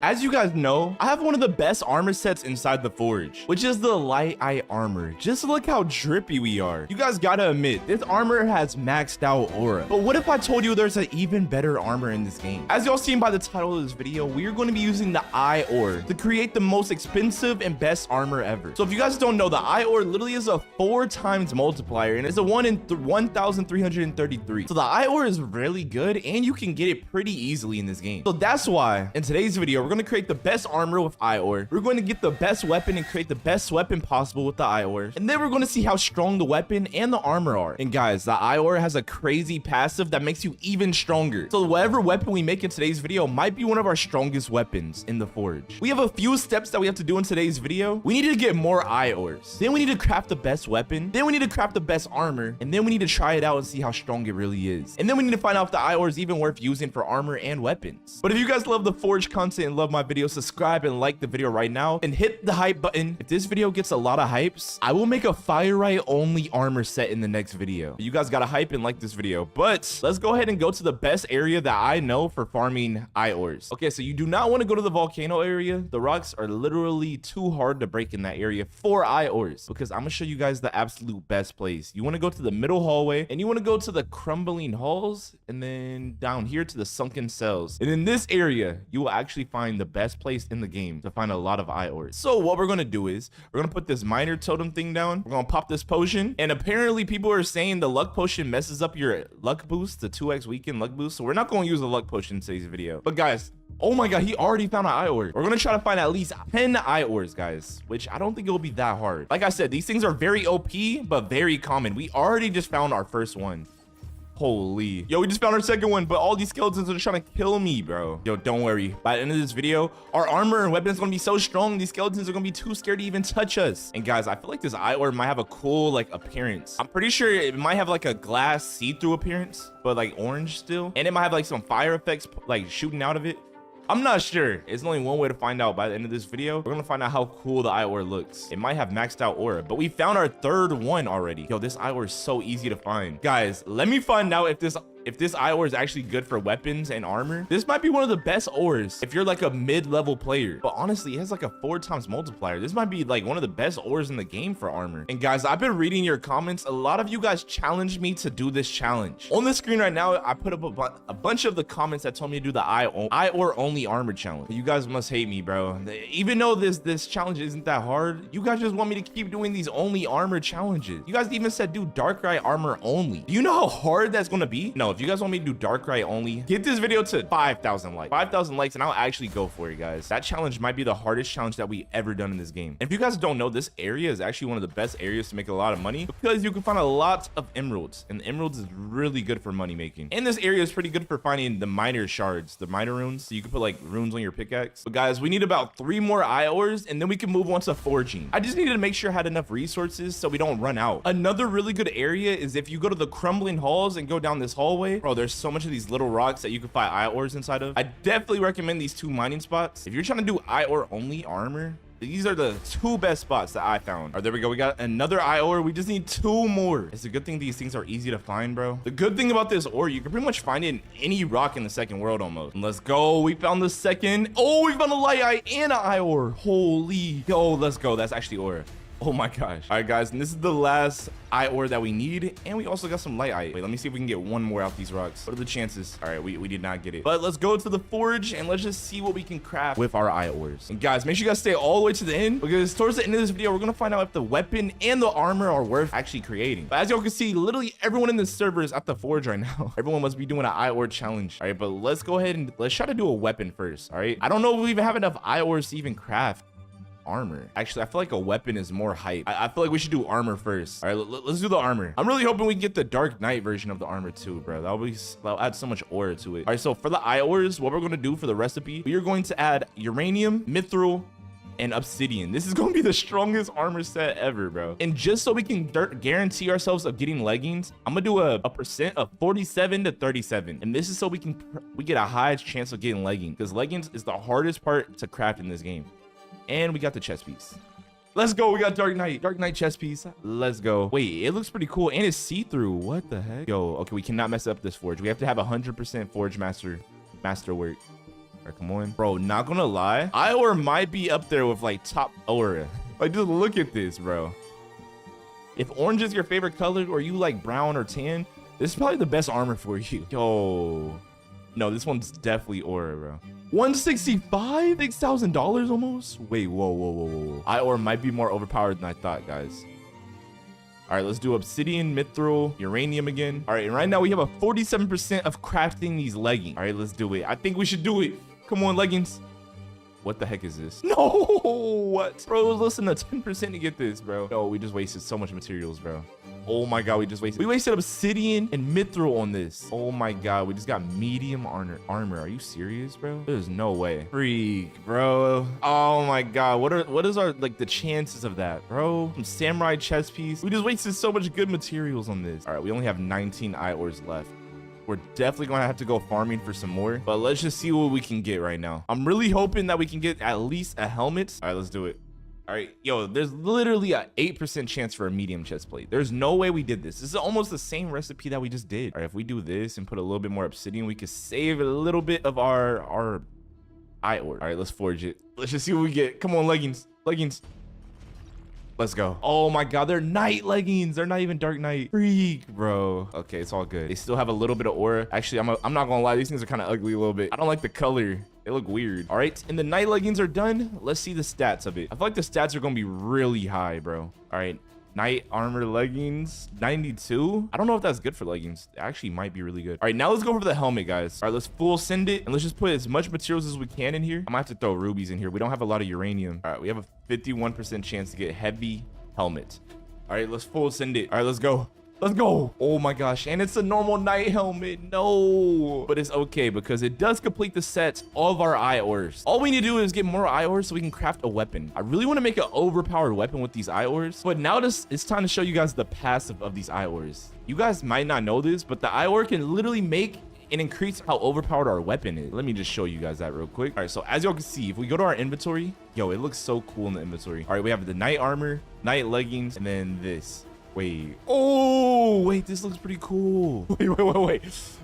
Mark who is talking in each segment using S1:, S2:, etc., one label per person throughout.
S1: As you guys know, I have one of the best armor sets inside the forge, which is the light eye armor. Just look how drippy we are. You guys gotta admit, this armor has maxed out aura. But what if I told you there's an even better armor in this game? As y'all seen by the title of this video, we are going to be using the eye ore to create the most expensive and best armor ever. So if you guys don't know, the eye ore literally is a 4 times multiplier and it's a 1 in 1,333. So the eye ore is really good and you can get it pretty easily in this game. So that's why in today's video, we're going to create the best armor with eye ore. We're going to get the best weapon and create the best weapon possible with the eye ore. And then we're going to see how strong the weapon and the armor are. And guys, the eye ore has a crazy passive that makes you even stronger. So whatever weapon we make in today's video might be one of our strongest weapons in the forge. We have a few steps that we have to do in today's video. We need to get more eye ores. Then we need to craft the best weapon. Then we need to craft the best armor. And then we need to try it out and see how strong it really is. And then we need to find out if the eye ore is even worth using for armor and weapons. But if you guys love the forge content and love my video, subscribe and like the video right now and hit the hype button. If this video gets a lot of hypes, I will make a fire only armor set in the next video. You guys gotta hype and like this video. But let's go ahead and go to the best area that I know for farming eye ores. Okay, so you do not want to go to the volcano area. The rocks are literally too hard to break in that area for eye ores, because I'm gonna show you guys the absolute best place. You want to go to the middle hallway and you want to go to the crumbling halls and then down here to the sunken cells. And in this area, you will actually find the best place in the game to find a lot of eye ores. So what we're gonna do is we're gonna put this miner totem thing down. We're gonna pop this potion, and apparently people are saying the luck potion messes up your luck boost, the 2x weekend luck boost. So we're not gonna use the luck potion in today's video. But guys, oh my god, he already found an eye ore. We're gonna try to find at least 10 eye ores, guys, which I don't think it'll be that hard. Like I said, these things are very OP but very common. We already just found our first one. Holy, yo, we just found our second one, but all these skeletons are trying to kill me, bro. Yo, don't worry, by the end of this video, our armor and weapons are gonna be so strong, these skeletons are gonna be too scared to even touch us. And guys, I feel like this eye ore might have a cool like appearance. I'm pretty sure it might have like a glass see-through appearance, but like orange still, and it might have like some fire effects like shooting out of it. I'm not sure. It's only one way to find out. By the end of this video, we're gonna find out how cool the eye ore looks. It might have maxed out aura, but we found our third one already. Yo, this eye ore is so easy to find. Guys, let me find out if this eye ore is actually good for weapons and armor. This might be one of the best ores if you're like a mid-level player. But honestly, it has like a 4 times multiplier. This might be like one of the best ores in the game for armor. And guys, I've been reading your comments. A lot of you guys challenged me to do this challenge. On the screen right now, I put up a bunch of the comments that told me to do the eye ore only armor challenge. You guys must hate me, bro. Even though this challenge isn't that hard, you guys just want me to keep doing these only armor challenges. You guys even said do dark eye armor only. Do you know how hard that's gonna be? No, if you guys want me to do dark eye only, get this video to 5,000 likes. 5,000 likes and I'll actually go for it, guys. That challenge might be the hardest challenge that we ever done in this game. And if you guys don't know, this area is actually one of the best areas to make a lot of money because you can find a lot of emeralds, and the emeralds is really good for money making. And this area is pretty good for finding the miner shards, the miner runes, so you can put like runes on your pickaxe. But guys, we need about 3 more eye ores and then we can move on to forging. I just needed to make sure I had enough resources so we don't run out. Another really good area is if you go to the crumbling halls and go down this hallway. Bro, there's so much of these little rocks that you can find eye ores inside of. I definitely recommend these 2 mining spots. If you're trying to do eye ore only armor, these are the 2 best spots that I found. All right, there we go. We got another eye ore. We just need 2 more. It's a good thing these things are easy to find, bro. The good thing about this ore, you can pretty much find it in any rock in the second world almost. And let's go. We found the second. Oh, we found a light eye and an eye ore. Holy. Yo, let's go. That's actually ore. Oh my gosh. All right, guys, and this is the last eye ore that we need, and we also got some light eye. Wait, let me see if we can get 1 more out these rocks. What are the chances? All right, we did not get it, but let's go to the forge and let's just see what we can craft with our eye ores. And guys, make sure you guys stay all the way to the end, because towards the end of this video, we're gonna find out if the weapon and the armor are worth actually creating. But as y'all can see, literally everyone in this server is at the forge right now. Everyone must be doing an eye ore challenge. All right, but let's go ahead and let's try to do a weapon first. All right, I don't know if we even have enough eye ores to even craft armor. Actually, I feel like a weapon is more hype. I feel like we should do armor first. All right, let's do the armor. I'm really hoping we can get the dark knight version of the armor too, bro. That'll add so much aura to it. All right, so for the eye ores, what we're going to do for the recipe, we are going to add uranium, mithril, and obsidian. This is going to be the strongest armor set ever, bro. And just so we can guarantee ourselves of getting leggings, I'm gonna do a percent of 47 to 37, and this is so we get a high chance of getting leggings, because leggings is the hardest part to craft in this game. And we got the chest piece. Let's go. We got dark knight chest piece. Let's go. Wait, it looks pretty cool and it's see-through. What the heck? Yo, okay, we cannot mess up this forge. We have to have 100% forge master work. All right, come on. Bro, not gonna lie. Iowa might be up there with like top aura. Like, just look at this, bro. If orange is your favorite color or you like brown or tan, this is probably the best armor for you. Yo. No, this one's definitely aura, bro. 165? $6,000 almost? Wait, whoa. Iowa might be more overpowered than I thought, guys. All right, let's do obsidian, mithril, uranium again. All right, and right now we have a 47% of crafting these leggings. All right, let's do it. I think we should do it. Come on, leggings. What the heck is this? No, what? Bro, it was less than a 10% to get this, bro. No, we just wasted so much materials, bro. Oh my God, we wasted obsidian and mithril on this. Oh my God, we just got medium armor. Are you serious, bro? There's no way. Freak, bro. Oh my God, what is our, like, the chances of that, bro? Some samurai chest piece. We just wasted so much good materials on this. All right, we only have 19 eye ores left. We're definitely gonna have to go farming for some more, but let's just see what we can get right now. I'm really hoping that we can get at least a helmet. All right, let's do it. All right, yo, there's literally a 8% chance for a medium chest plate. There's no way we did this. This is almost the same recipe that we just did. All right, if we do this and put a little bit more obsidian, we could save a little bit of our eye ore. All right, let's forge it. Let's just see what we get. Come on, leggings. Let's go. Oh my God, they're night leggings. They're not even dark night. Freak, bro. Okay, it's all good. They still have a little bit of aura. Actually, I'm not gonna lie. These things are kind of ugly a little bit. I don't like the color. They look weird. All right, and the night leggings are done. Let's see the stats of it. I feel like the stats are gonna be really high, bro. All right, night armor leggings, 92. I don't know if that's good for leggings. It actually might be really good. All right, now let's go for the helmet, guys. All right, let's full send it, and let's just put as much materials as we can in here. I might have to throw rubies in here. We don't have a lot of uranium. All right, we have a 51% chance to get heavy helmet. All right, let's full send it. All right, let's go. Oh my gosh, and it's a normal night helmet. No, but it's okay because it does complete the set of our eye ores. All we need to do is get more eye ores so we can craft a weapon. I really want to make an overpowered weapon with these eye ores, but now it's time to show you guys the passive of these eye ores. You guys might not know this, but the eye ore can literally make and increase how overpowered our weapon is. Let me just show you guys that real quick. All right, so as y'all can see, if we go to our inventory, yo, it looks so cool in the inventory. All right, we have the night armor, night leggings, and then this. Wait. Oh, wait, this looks pretty cool.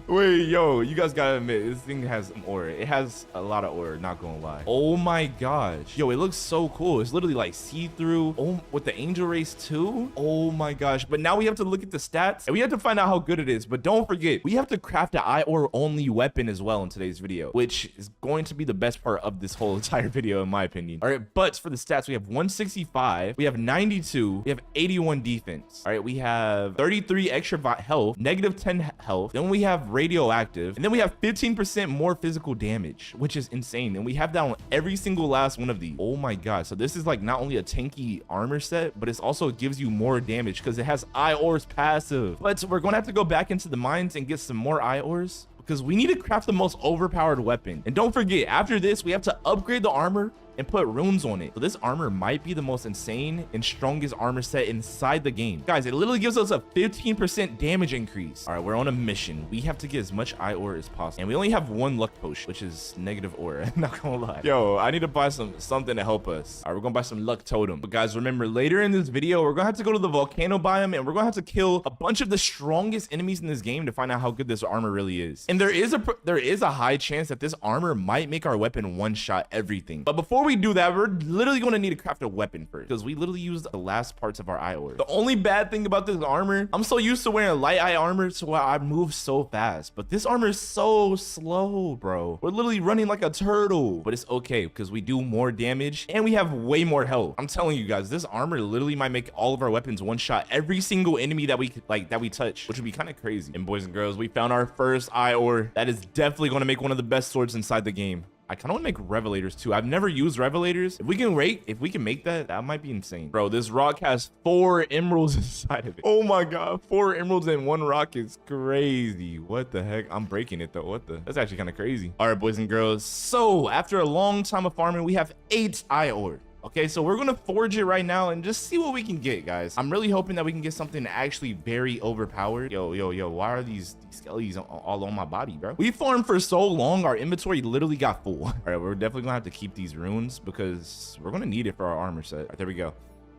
S1: Wait, yo, you guys gotta admit, this thing has some aura. It has a lot of aura, not gonna lie. Oh my gosh. Yo, it looks so cool. It's literally like see-through. Oh, with the angel race too. Oh my gosh. But now we have to look at the stats and we have to find out how good it is. But don't forget, we have to craft an eye ore only weapon as well in today's video, which is going to be the best part of this whole entire video, in my opinion. All right, but for the stats, we have 165, we have 92, we have 81 defense. All right, we have 33 extra health, negative 10 health. Then we have radioactive, and then we have 15% more physical damage, which is insane. And we have that on every single last one of these. Oh my god. So this is like not only a tanky armor set, but it's also gives you more damage because it has eye ores passive. But we're gonna have to go back into the mines and get some more eye ores because we need to craft the most overpowered weapon. And don't forget, after this, we have to upgrade the armor and put runes on it. So this armor might be the most insane and strongest armor set inside the game. Guys, it literally gives us a 15% damage increase. All right, we're on a mission. We have to get as much eye ore as possible. And we only have one luck potion, which is negative aura. Not gonna lie. Yo, I need to buy something to help us. All right, we're gonna buy some luck totem. But guys, remember, later in this video, we're gonna have to go to the volcano biome and we're gonna have to kill a bunch of the strongest enemies in this game to find out how good this armor really is. And there is a high chance that this armor might make our weapon one-shot everything. But before we do that, we're literally going to need to craft a weapon first because we literally used the last parts of our eye ore. The only bad thing about this armor, I'm so used to wearing light eye armor, so I move so fast, but this armor is so slow, bro. We're literally running like a turtle, but it's okay because we do more damage and we have way more health. I'm telling you guys, this armor literally might make all of our weapons one shot every single enemy that we touch, which would be kind of crazy. And boys and girls, we found our first eye ore. That is definitely going to make one of the best swords inside the game. I kind of want to make revelators too. I've never used revelators. If we can make that, that might be insane. Bro, this rock has 4 emeralds inside of it. Oh my god, 4 emeralds in one rock is crazy. What the heck? I'm breaking it though. That's actually kind of crazy. All right, boys and girls. So after a long time of farming, we have 8 eye ore. Okay, so we're gonna forge it right now and just see what we can get, guys. I'm really hoping that we can get something actually very overpowered. Yo, why are these skellies all on my body, bro? We farmed for so long, our inventory literally got full. All right, we're definitely gonna have to keep these runes because we're gonna need it for our armor set. All right, there we go.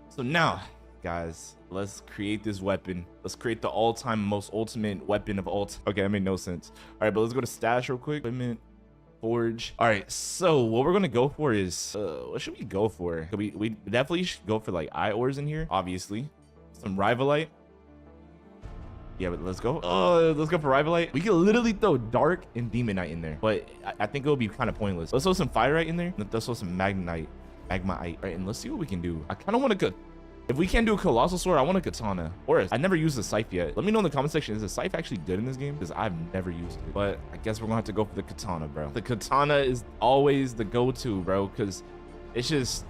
S1: So now, guys, let's create this weapon. Let's create the all-time most ultimate weapon of all time. Okay, that made no sense. All right, but let's go to stash real quick. Equipment, forge. All right, so what we're gonna go for is what should we go for? We definitely should go for like eye ores in here, obviously. Some rivalite. Yeah, but let's go. Let's go for rivalite. We can literally throw dark and demonite in there, but I think it'll be kind of pointless. Let's throw some firite in there. Let's throw some magmaite. All right, and let's see what we can do. I kind of want to if we can't do a colossal sword, I want a katana. Or I never used the scythe yet. Let me know in the comment section, is the scythe actually good in this game? Because I've never used it. But I guess we're gonna have to go for the katana, bro. The katana is always the go-to, bro, because it's just,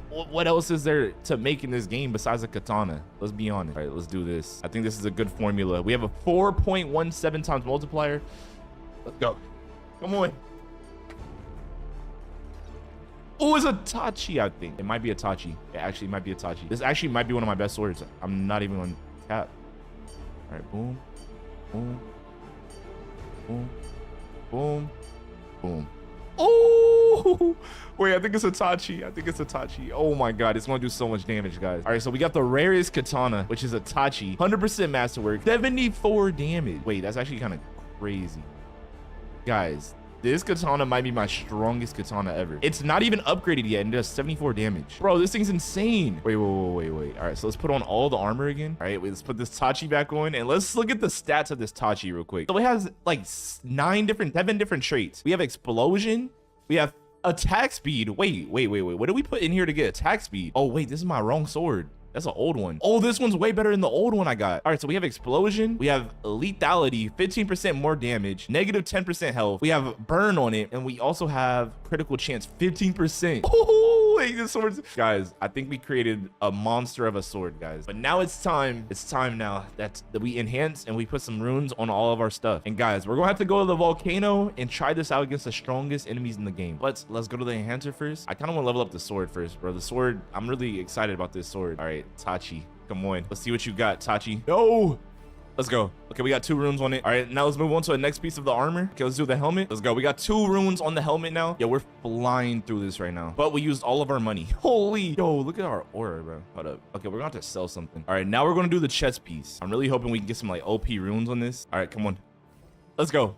S1: what else is there to make in this game besides a katana? Let's be honest. All right, let's do this. I think this is a good formula. We have a 4.17 times multiplier. Let's go. Come on. Oh, it's a Tachi, I think. It might be a Tachi. It actually might be a Tachi. This actually might be one of my best swords. I'm not even on cap. All right, boom, boom, boom, boom, boom. Oh, wait, I think it's a Tachi. I think it's a Tachi. Oh my God, it's gonna do so much damage, guys. All right, so we got the rarest katana, which is a Tachi. 100% masterwork, 74 damage. Wait, that's actually kind of crazy. Guys, this katana might be my strongest katana ever. It's not even upgraded yet and does 74 damage. Bro, this thing's insane. Wait. All right, so let's put on all the armor again. All right, wait, let's put this Tachi back on and let's look at the stats of this Tachi real quick. So it has like 7 different traits. We have explosion. We have attack speed. Wait. What did we put in here to get attack speed? Oh, wait, this is my wrong sword. That's an old one. Oh, this one's way better than the old one I got. All right, so we have explosion. We have lethality, 15% more damage, negative 10% health. We have burn on it, and we also have critical chance, 15%. Oh, wait, this sword's... Guys, I think we created a monster of a sword, guys. But now it's time. It's time now that we enhance and we put some runes on all of our stuff. And guys, we're gonna have to go to the volcano and try this out against the strongest enemies in the game. Let's go to the enhancer first. I kind of want to level up the sword first, bro. The sword, I'm really excited about this sword. All right, Tachi, come on, let's see what you got, Tachi. No, let's go. Okay, we got 2 runes on it. All right, now let's move on to the next piece of the armor. Okay, let's do the helmet. Let's go. We got 2 runes on the helmet now. Yeah, we're flying through this right now, but we used all of our money. Holy, yo, look at our aura, bro. Hold up. Okay, we're gonna have to sell something. All right, now we're gonna do the chest piece. I'm really hoping we can get some like OP runes on this. All right, come on, let's go.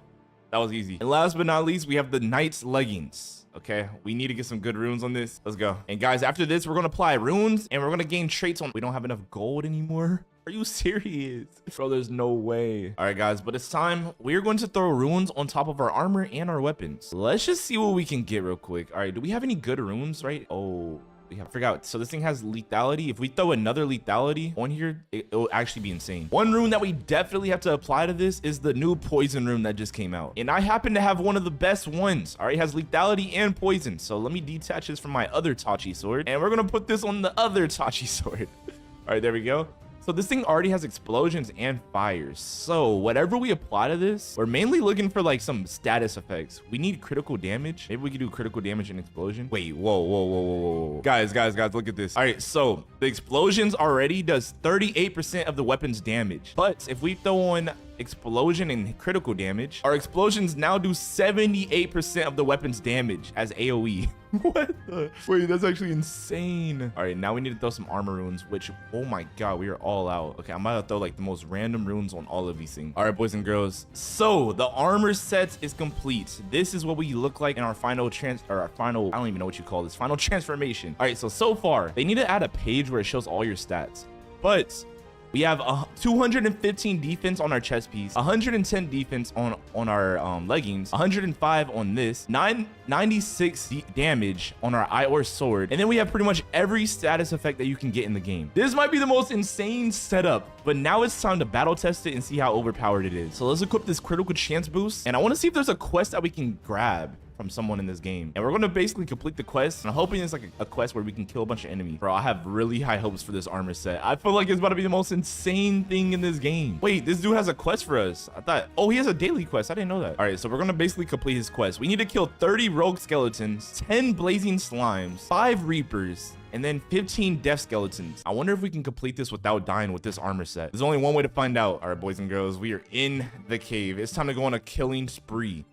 S1: That was easy. And last but not least, we have the knight's leggings. Okay, we need to get some good runes on this. Let's go. And guys, after this, we're gonna apply runes and we're gonna gain traits on. We don't have enough gold anymore. Are you serious? Bro, there's no way. All right, guys, but it's time. We're going to throw runes on top of our armor and our weapons. Let's just see what we can get real quick. All right, do we have any good runes, right? Oh, I forgot. So this thing has lethality. If we throw another lethality on here, it'll actually be insane. One rune that we definitely have to apply to this is the new poison rune that just came out. And I happen to have one of the best ones. All right, it has lethality and poison. So let me detach this from my other Tachi sword. And we're going to put this on the other Tachi sword. All right, there we go. So this thing already has explosions and fires. So whatever we apply to this, we're mainly looking for like some status effects. We need critical damage. Maybe we can do critical damage and explosion. Wait, whoa. Guys, look at this. All right, so the explosions already does 38% of the weapon's damage. But if we throw on explosion and critical damage, our explosions now do 78% of the weapon's damage as AoE. What the? Wait, that's actually insane. All right, now we need to throw some armor runes, which, oh my God, we are all out. Okay, I'm about to throw like the most random runes on all of these things. All right, boys and girls. So the armor set is complete. This is what we look like in our final I don't even know what you call this, final transformation. All right, so far, they need to add a page where it shows all your stats. But we have 215 defense on our chest piece, 110 defense on our leggings, 105 on this, 96 damage on our Ior sword, and then we have pretty much every status effect that you can get in the game. This might be the most insane setup, but now it's time to battle test it and see how overpowered it is. So let's equip this critical chance boost, and I want to see if there's a quest that we can grab from someone in this game, and we're going to basically complete the quest, and I'm hoping it's like a quest where we can kill a bunch of enemies. Bro, I have really high hopes for this armor set. I feel like it's about to be the most insane thing in this game. Wait, this dude has a quest for us. I thought, oh, he has a daily quest. I didn't know that. All right, so we're going to basically complete his quest. We need to kill 30 rogue skeletons, 10 blazing slimes, 5 reapers, and then 15 death skeletons. I wonder if we can complete this without dying with this armor set. There's only one way to find out. All right, boys and girls, we are in the cave. It's time to go on a killing spree.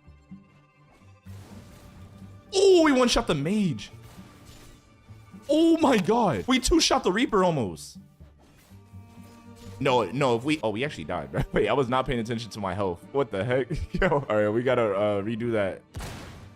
S1: Oh, we one-shot the mage. Oh my God. We two-shot the reaper almost. No, if we... Oh, we actually died, bro. Wait, I was not paying attention to my health. What the heck? Yo. All right, we gotta redo that.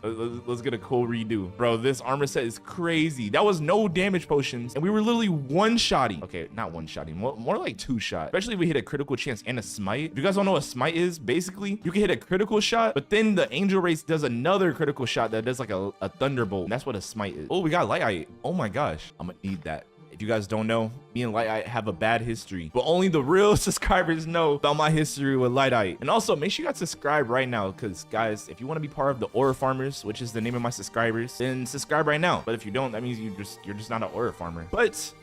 S1: Let's get a cool redo. Bro, this armor set is crazy. That was no damage potions, and we were literally one-shotting. Okay, not one-shotting, more like two-shot. Especially if we hit a critical chance and a smite. If you guys don't know what smite is, basically, you can hit a critical shot, but then the angel race does another critical shot that does like a thunderbolt. And that's what a smite is. Oh, we got light eye. Oh my gosh. I'm gonna need that. If you guys don't know, me and Light Eye have a bad history, but only the real subscribers know about my history with Light Eye. And also, make sure you guys subscribe right now, because guys, if you want to be part of the aura farmers, which is the name of my subscribers, then subscribe right now. But if you don't, that means you're just not an aura farmer. But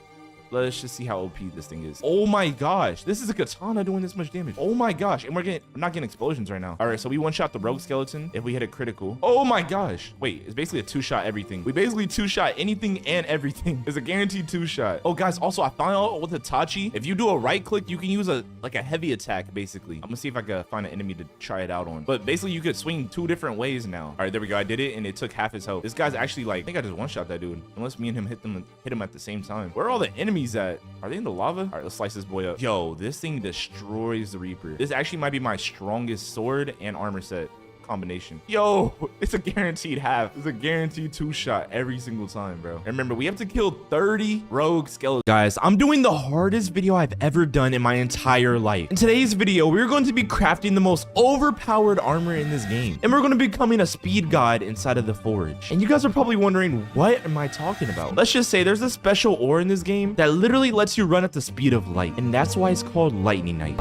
S1: let's just see how OP this thing is. Oh my gosh, this is a katana doing this much damage. Oh my gosh, and we're not getting explosions right now. All right, so we one-shot the rogue skeleton if we hit a critical. Oh my gosh, wait, it's basically a two-shot everything. We basically two-shot anything and everything. It's a guaranteed two-shot. Oh guys, also I found out with Itachi, if you do a right click, you can use like a heavy attack basically. I'm gonna see if I can find an enemy to try it out on. But basically you could swing two different ways now. All right, there we go. I did it and it took half his health. This guy's actually like, I think I just one-shot that dude. Unless me and him hit him at the same time. Where are all the enemies at? Are they in the lava? All right, let's slice this boy up. Yo, this thing destroys the Reaper. This actually might be my strongest sword and armor set combination. Yo, it's a guaranteed half. It's a guaranteed two-shot every single time, bro. And remember, we have to kill 30 rogue skeletons. Guys, I'm doing the hardest video I've ever done in my entire life. In today's video, we're going to be crafting the most overpowered armor in this game. And we're going to be becoming a speed god inside of the forge. And you guys are probably wondering, what am I talking about? Let's just say there's a special ore in this game that literally lets you run at the speed of light. And that's why it's called Lightning Knight.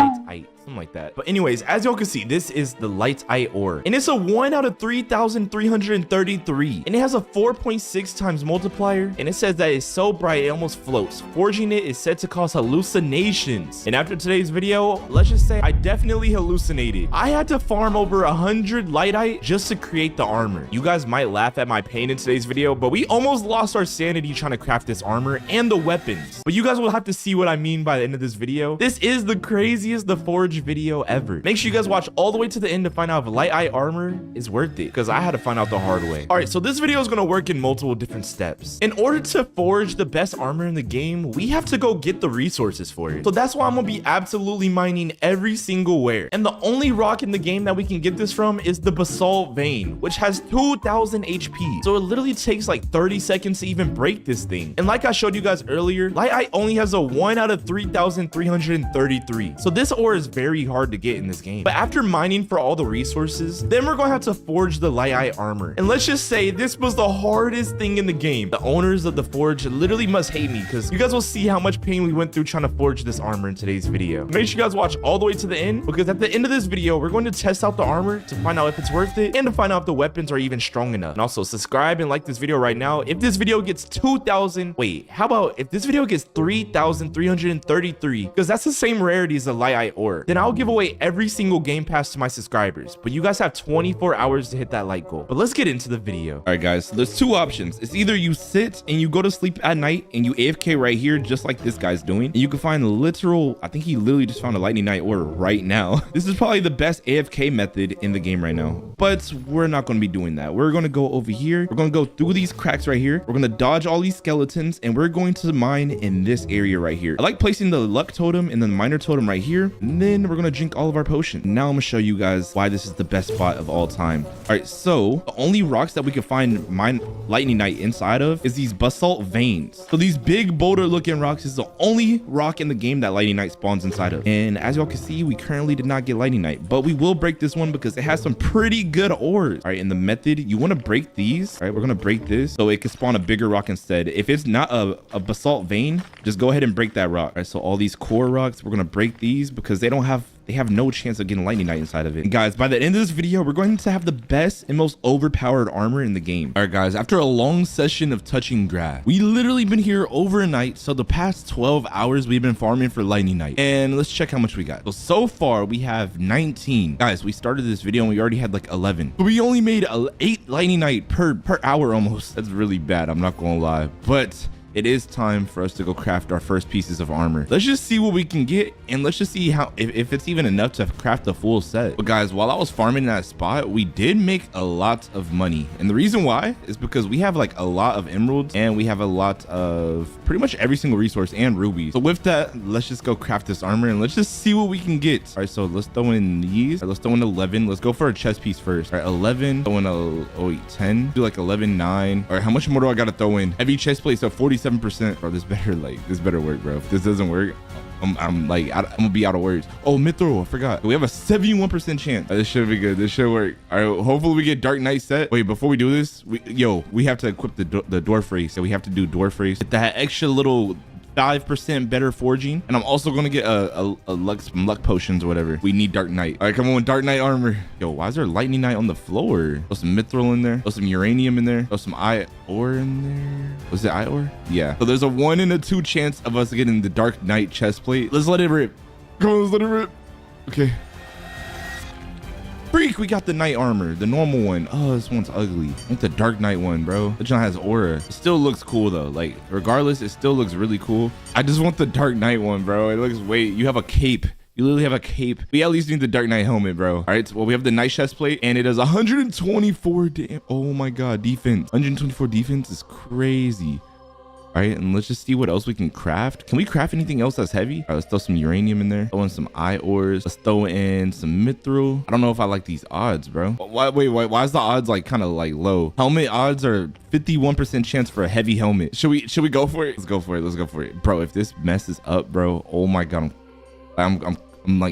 S1: Something like that. But anyways, as y'all can see, this is the light eye ore, and it's a 1 out of 3,333, and it has a 4.6 times multiplier, and it says that it's so bright it almost floats. Forging it is said to cause hallucinations, and after today's video, let's just say I definitely hallucinated. I had to farm over 100 light eye just to create the armor. You guys might laugh at my pain in today's video, but we almost lost our sanity trying to craft this armor and the weapons. But you guys will have to see what I mean by the end of this video. This is the craziest the forge video ever. Make sure you guys watch all the way to the end to find out if light eye armor is worth it, because I had to find out the hard way. All right, so this video is going to work in multiple different steps. In order to forge the best armor in the game, we have to go get the resources for it. So that's why I'm gonna be absolutely mining every single where. And the only rock in the game that we can get this from is the basalt vein, which has 2,000 HP. So it literally takes like 30 seconds to even break this thing. And like I showed you guys earlier, light eye only has a 1 out of 3,333. So this ore is very hard to get in this game. But after mining for all the resources, then we're gonna have to forge the light eye armor. And let's just say this was the hardest thing in the game. The owners of the forge literally must hate me, because you guys will see how much pain we went through trying to forge this armor in today's video. Make sure you guys watch all the way to the end, because at the end of this video, we're going to test out the armor to find out if it's worth it and to find out if the weapons are even strong enough. And also subscribe and like this video right now. If this video gets 2,000, wait, how about if this video gets 3,333, because that's the same rarity as the light eye ore, then I'll give away every single game pass to my subscribers. But you guys have 24 hours to hit that like goal. But let's get into the video. All right, guys, so there's two options. It's either you sit and you go to sleep at night and you AFK right here, just like this guy's doing, and you can find literal, I think he literally just found a lightning knight ore right now. This is probably the best AFK method in the game right now, but we're not going to be doing that. We're going to go over here. We're going to go through these cracks right here. We're going to dodge all these skeletons, and we're going to mine in this area right here. I like placing the luck totem and then the miner totem right here, and then we're going to drink all of our potion. Now I'm gonna show you guys why this is the best spot of all time. All right, so the only rocks that we can find mine lightning knight inside of is these basalt veins. So these big boulder looking rocks is the only rock in the game that lightning knight spawns inside of. And as y'all can see, we currently did not get lightning knight, but we will break this one because it has some pretty good ores. All right, in the method, you want to break these. All right, we're gonna break this so it can spawn a bigger rock instead. If it's not a basalt vein, just go ahead and break that rock. All right, so all these core rocks, we're gonna break these because they have no chance of getting lightning knight inside of it. And guys, by the end of this video, we're going to have the best and most overpowered armor in the game. All right, guys, after a long session of touching grass, we literally been here overnight. So the past 12 hours, we've been farming for lightning knight. And let's check how much we got. So far, we have 19. Guys, we started this video and we already had like 11. But we only made 8 lightning knight per hour almost. That's really bad, I'm not gonna lie. But it is time for us to go craft our first pieces of armor. Let's just see what we can get, and let's just see how if it's even enough to craft a full set. But guys, while I was farming that spot, we did make a lot of money, and the reason why is because we have like a lot of emeralds and we have a lot of pretty much every single resource and rubies. So with that, let's just go craft this armor and let's just see what we can get. All right, so let's throw in these. All right, let's throw in 11. Let's go for a chest piece first. All right, 11. Throw in a 10. Do like 11, 9. All right, how much more do I gotta throw in? Heavy chest plate, so 47%. Bro, this better work, bro. If this doesn't work, I'm gonna be out of words. Oh, mithril, I forgot. We have a 71% chance. This should be good. This should work. All right, hopefully we get dark night set. Wait, before we do this, we have to equip the dwarf race. So we have to do dwarf race. Get that extra little 5% better forging, and I'm also gonna get some luck potions or whatever. We need dark night. All right, come on, dark night armor. Yo, why is there lightning night on the floor? Throw some mithril in there. Throw some uranium in there. Throw some ore in there. Was it ore? Yeah. So there's a 1 in a 2 chance of us getting the dark night chest plate. Let's let it rip. Come on, let's let it rip. Okay. Freak, we got the night armor, the normal one. Oh, this one's ugly. I want the dark night one, bro. This one has aura. It still looks cool though. Like, regardless, it still looks really cool. I just want the dark night one, bro. It looks, wait, you have a cape. You literally have a cape. We at least need the dark night helmet, bro. All right, so, well, we have the night chest plate and it does 124 damn. Oh my God, defense. 124 defense is crazy. All right, and let's just see what else we can craft. Can we craft anything else that's heavy? All right, let's throw some uranium in there. Throw in some ores. Let's throw in some mithril. I don't know if I like these odds, bro. Why is the odds like kind of like low? Helmet odds are 51% chance for a heavy helmet. Should we go for it? Let's go for it. Let's go for it, bro. If this messes up, bro, oh my God, I'm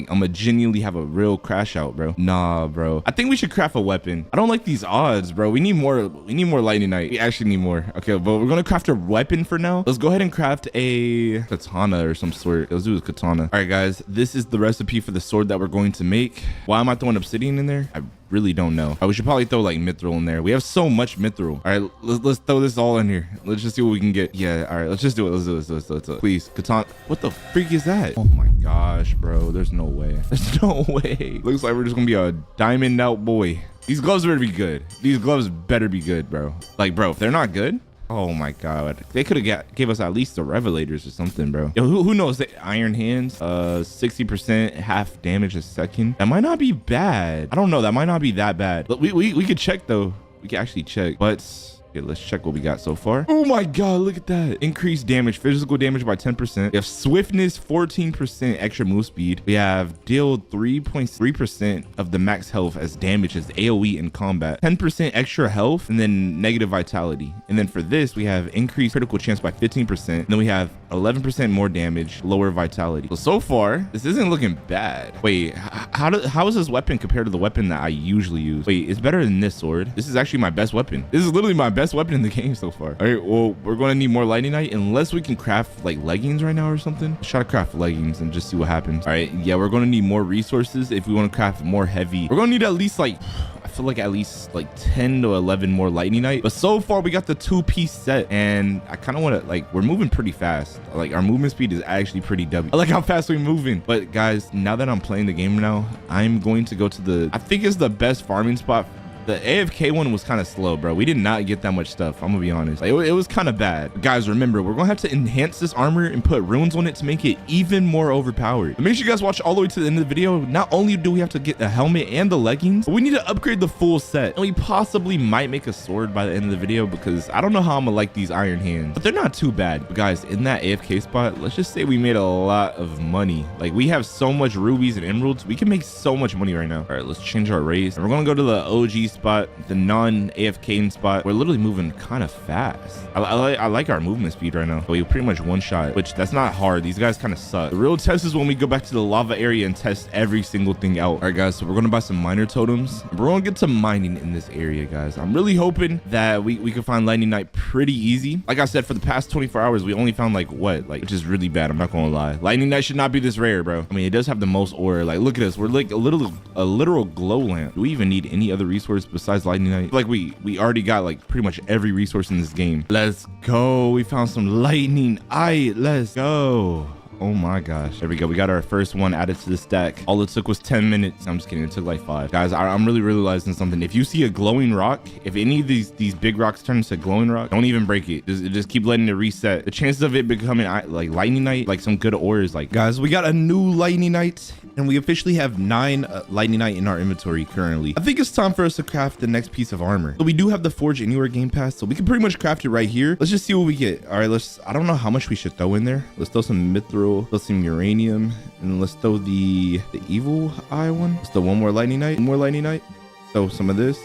S1: gonna genuinely have a real crash out, bro. Nah, bro. I think we should craft a weapon. I don't like these odds, bro. We need more lightning night. We actually need more. Okay, but we're gonna craft a weapon for now. Let's go ahead and craft a katana or some sort. Let's do a katana. All right, guys, this is the recipe for the sword that we're going to make. Why am I throwing obsidian in there? I really don't know. We should probably throw like mithril in there. We have so much mithril. All right, let's throw this all in here. Let's just see what we can get. Yeah, all right, let's just do it. Let's do it. Please, katana. What the freak is that? Oh my gosh, bro. There's no way. There's no way. Looks like we're just gonna be a diamond out boy. These gloves better be good. These gloves better be good, bro. Like, bro, if they're not good, oh my God, they could have gave us at least the revelators or something, bro. Yo, who knows? The iron hands, 60% half damage a second. That might not be bad. I don't know. That might not be that bad. But we could check though. We can actually check. But okay, let's check what we got so far. Oh my God, look at that. Increased damage, physical damage by 10%. We have swiftness, 14% extra move speed. We have deal 3.3% of the max health as damage as AoE in combat. 10% extra health and then negative vitality. And then for this, we have increased critical chance by 15%. And then we have 11% more damage, lower vitality. So far, this isn't looking bad. Wait, how is this weapon compared to the weapon that I usually use? Wait, it's better than this sword. This is actually my best weapon. This is literally my best weapon in the game so far. All right, well, we're going to need more lightning night unless we can craft like leggings right now or something. Let's try to craft leggings and just see what happens. All right, yeah, we're going to need more resources if we want to craft more heavy. We're going to need at least like, I feel like at least like 10 to 11 more lightning night. But so far we got the 2-piece set and I kind of want to like, we're moving pretty fast. Like our movement speed is actually pretty W. I like how fast we're moving. But guys, now that I'm playing the game now, I'm going to go to the, I think it's the best farming spot. The AFK one was kind of slow, bro. We did not get that much stuff. I'm gonna be honest. Like, it was kind of bad. But guys, remember, we're gonna have to enhance this armor and put runes on it to make it even more overpowered. But make sure you guys watch all the way to the end of the video. Not only do we have to get the helmet and the leggings, but we need to upgrade the full set. And we possibly might make a sword by the end of the video because I don't know how I'm gonna like these iron hands, but they're not too bad. But guys, in that AFK spot, let's just say we made a lot of money. Like we have so much rubies and emeralds. We can make so much money right now. All right, let's change our race. And we're gonna go to the OG spot, the non-AFK spot. We're literally moving kind of fast. I like our movement speed right now. We pretty much one shot, which that's not hard. These guys kind of suck. The real test is when we go back to the lava area and test every single thing out. All right, guys, so we're gonna buy some miner totems. We're gonna get to mining in this area, guys. I'm really hoping that we can find lightning night pretty easy. Like I said, for the past 24 hours, we only found like what? Like, which is really bad. I'm not gonna lie. Lightning night should not be this rare, bro. I mean, it does have the most ore. Like, look at us. We're like a literal glow lamp. Do we even need any other resource besides lightning night? Like we already got like pretty much every resource in this game. Let's go. We found some lightning eye. Let's go. Oh my gosh. There we go. We got our first one added to the stack. All it took was 10 minutes. I'm just kidding. It took like 5. Guys, I'm really realizing something. If you see a glowing rock, if any of these big rocks turn into glowing rock, don't even break it. Just keep letting it reset. The chances of it becoming like lightning night, like some good ore is like, guys, we got a new lightning night and we officially have 9 lightning night in our inventory currently. I think it's time for us to craft the next piece of armor. So we do have the Forge Anywhere Game Pass, so we can pretty much craft it right here. Let's just see what we get. All right, I don't know how much we should throw in there. Let's throw some mithril, throw some uranium, and let's throw the evil eye one. Let's throw one more lightning night. Throw some of this.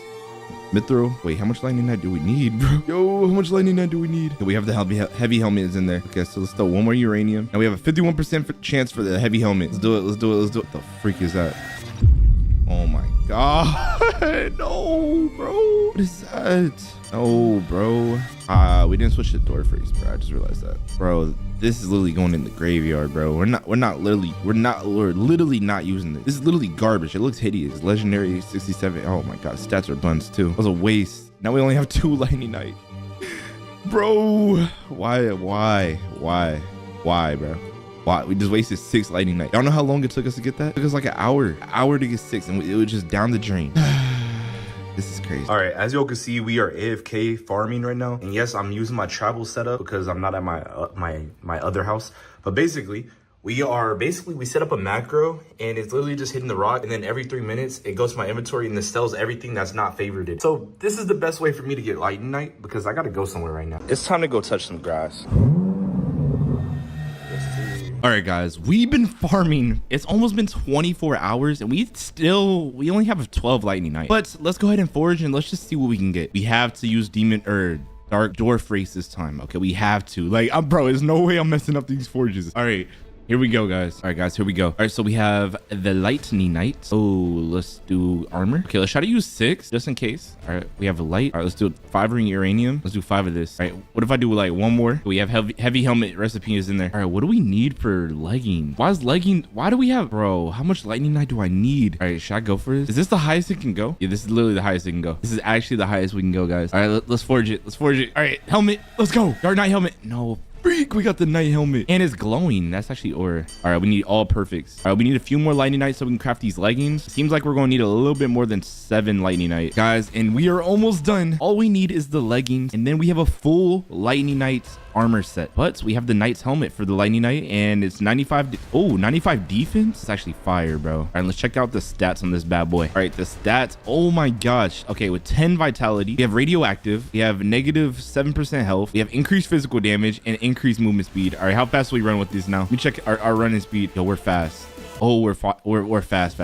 S1: Mithril. Wait, how much lightning night do we need, bro? Yo, how much lightning night do we need? Okay, we have the heavy helmet is in there. Okay, so let's throw one more uranium. And we have a 51% chance for the heavy helmet. Let's do it. What the freak is that? Oh my god. No, bro. What is that? No, bro. We didn't switch the door freeze, bro. I just realized that. Bro, this is literally going in the graveyard, bro. We're literally not using this. This is literally garbage. It looks hideous. Legendary 67. Oh my god, stats are buns too. That was a waste. Now we only have 2 lightning night. Bro, why, bro? Why? We just wasted 6 lightning night. Y'all know how long it took us to get that? It took us like an hour to get 6, and it was just down the drain. This is crazy. All right, as y'all can see, we are AFK farming right now. And yes, I'm using my tribal setup because I'm not at my other house. But basically, we set up a macro and it's literally just hitting the rock. And then every 3 minutes, it goes to my inventory and it sells everything that's not favorited. So this is the best way for me to get lightning night because I got to go somewhere right now. It's time to go touch some grass. All right, guys, we've been farming. It's almost been 24 hours and we only have 12 lightning night. But let's go ahead and forage and let's just see what we can get. We have to use dark dwarf race this time. Okay, we have to. Like, bro, there's no way I'm messing up these forages. All right. Here we go, guys. All right, guys, here we go. All right, so we have the lightning night. Oh, let's do armor. Okay, let's try to use 6 just in case. All right, we have a light. All right, let's do 5 ring uranium. Let's do 5 of this. All right, what if I do like 1 more? We have heavy helmet recipe is in there. All right, what do we need for legging? Why do we have, bro, how much lightning night do I need? All right, should I go for this? Is this the highest it can go? Yeah, this is literally the highest it can go. This is actually the highest we can go, guys. All right, let's forge it. All right, helmet, let's go. Dark Knight helmet. No. Freak, we got the night helmet and it's glowing. That's actually ore. All right, we need all perfects. All right, we need a few more lightning nights so we can craft these leggings. Seems like we're going to need a little bit more than 7 lightning night, guys, and we are almost done. All we need is the leggings and then we have a full lightning night armor set. But we have the knight's helmet for the lightning night and it's 95 defense. It's actually fire, bro. All right, let's check out the stats on this bad boy. All right, the stats, oh my gosh. Okay, with 10 vitality, we have radioactive, we have negative 7% health, we have increased physical damage and increased movement speed. All right, how fast do we run with this now? Let me check our running speed. Yo, we're fast. Oh, we're fast. We're fast.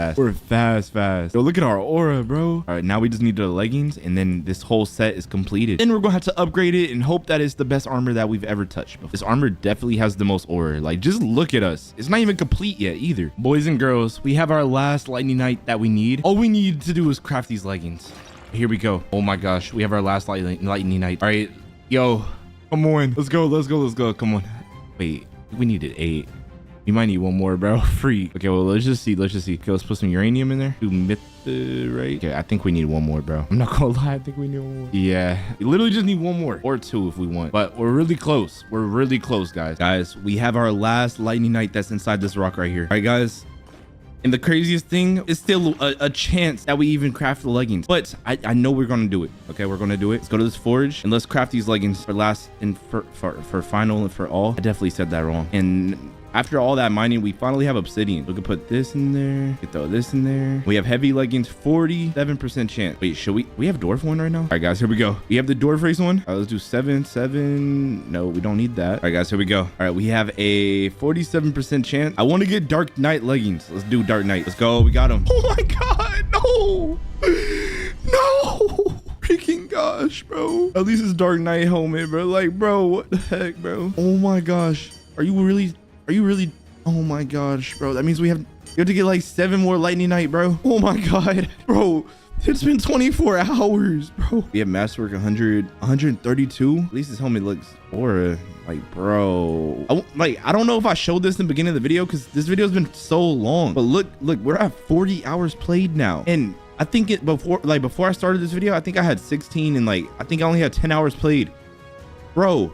S1: Yo, look at our aura, bro. All right, now we just need the leggings and then this whole set is completed. Then we're gonna have to upgrade it and hope that it's the best armor that we've ever touched. This armor definitely has the most aura. Like, just look at us. It's not even complete yet either. Boys and girls, we have our last lightning night that we need. All we need to do is craft these leggings. Here we go. Oh my gosh, we have our last lightning night. All right, yo, come on. Let's go. Come on. Wait, we needed 8. We might need 1 more, bro. Free. Okay, well, let's just see. Okay, let's put some uranium in there. Do right? Okay, I think we need 1 more, bro. I'm not gonna lie. I think we need 1 more. Yeah, we literally just need 1 more or 2 if we want. But we're really close. We're really close, guys. Guys, we have our last lightning night that's inside this rock right here. All right, guys. And the craziest thing is still a chance that we even craft the leggings. But I know we're going to do it. Okay, we're going to do it. Let's go to this forge and let's craft these leggings for last and for final and for all. I definitely said that wrong. And after all that mining, we finally have obsidian. We can put this in there. We can throw this in there. We have heavy leggings, 47% chance. Wait, should we have dwarf one right now? All right, guys, here we go. We have the dwarf race one. All right, let's do 7. No, we don't need that. All right, guys, here we go. All right, we have a 47% chance. I want to get dark knight leggings. Let's do dark knight. Let's go. We got them. Oh my God, no. Freaking gosh, bro. At least it's dark knight helmet, bro. Like, bro, what the heck, bro? Oh my gosh. Are you really? Oh my gosh, bro. That means you have to get like 7 more lightning night, bro. Oh my God, bro. It's been 24 hours, bro. We have masterwork 132. At least this helmet looks aura. Like, bro. I don't know if I showed this in the beginning of the video because this video has been so long. But look, we're at 40 hours played now. And I think before I started this video, I think I had 16 and I think I only had 10 hours played. Bro.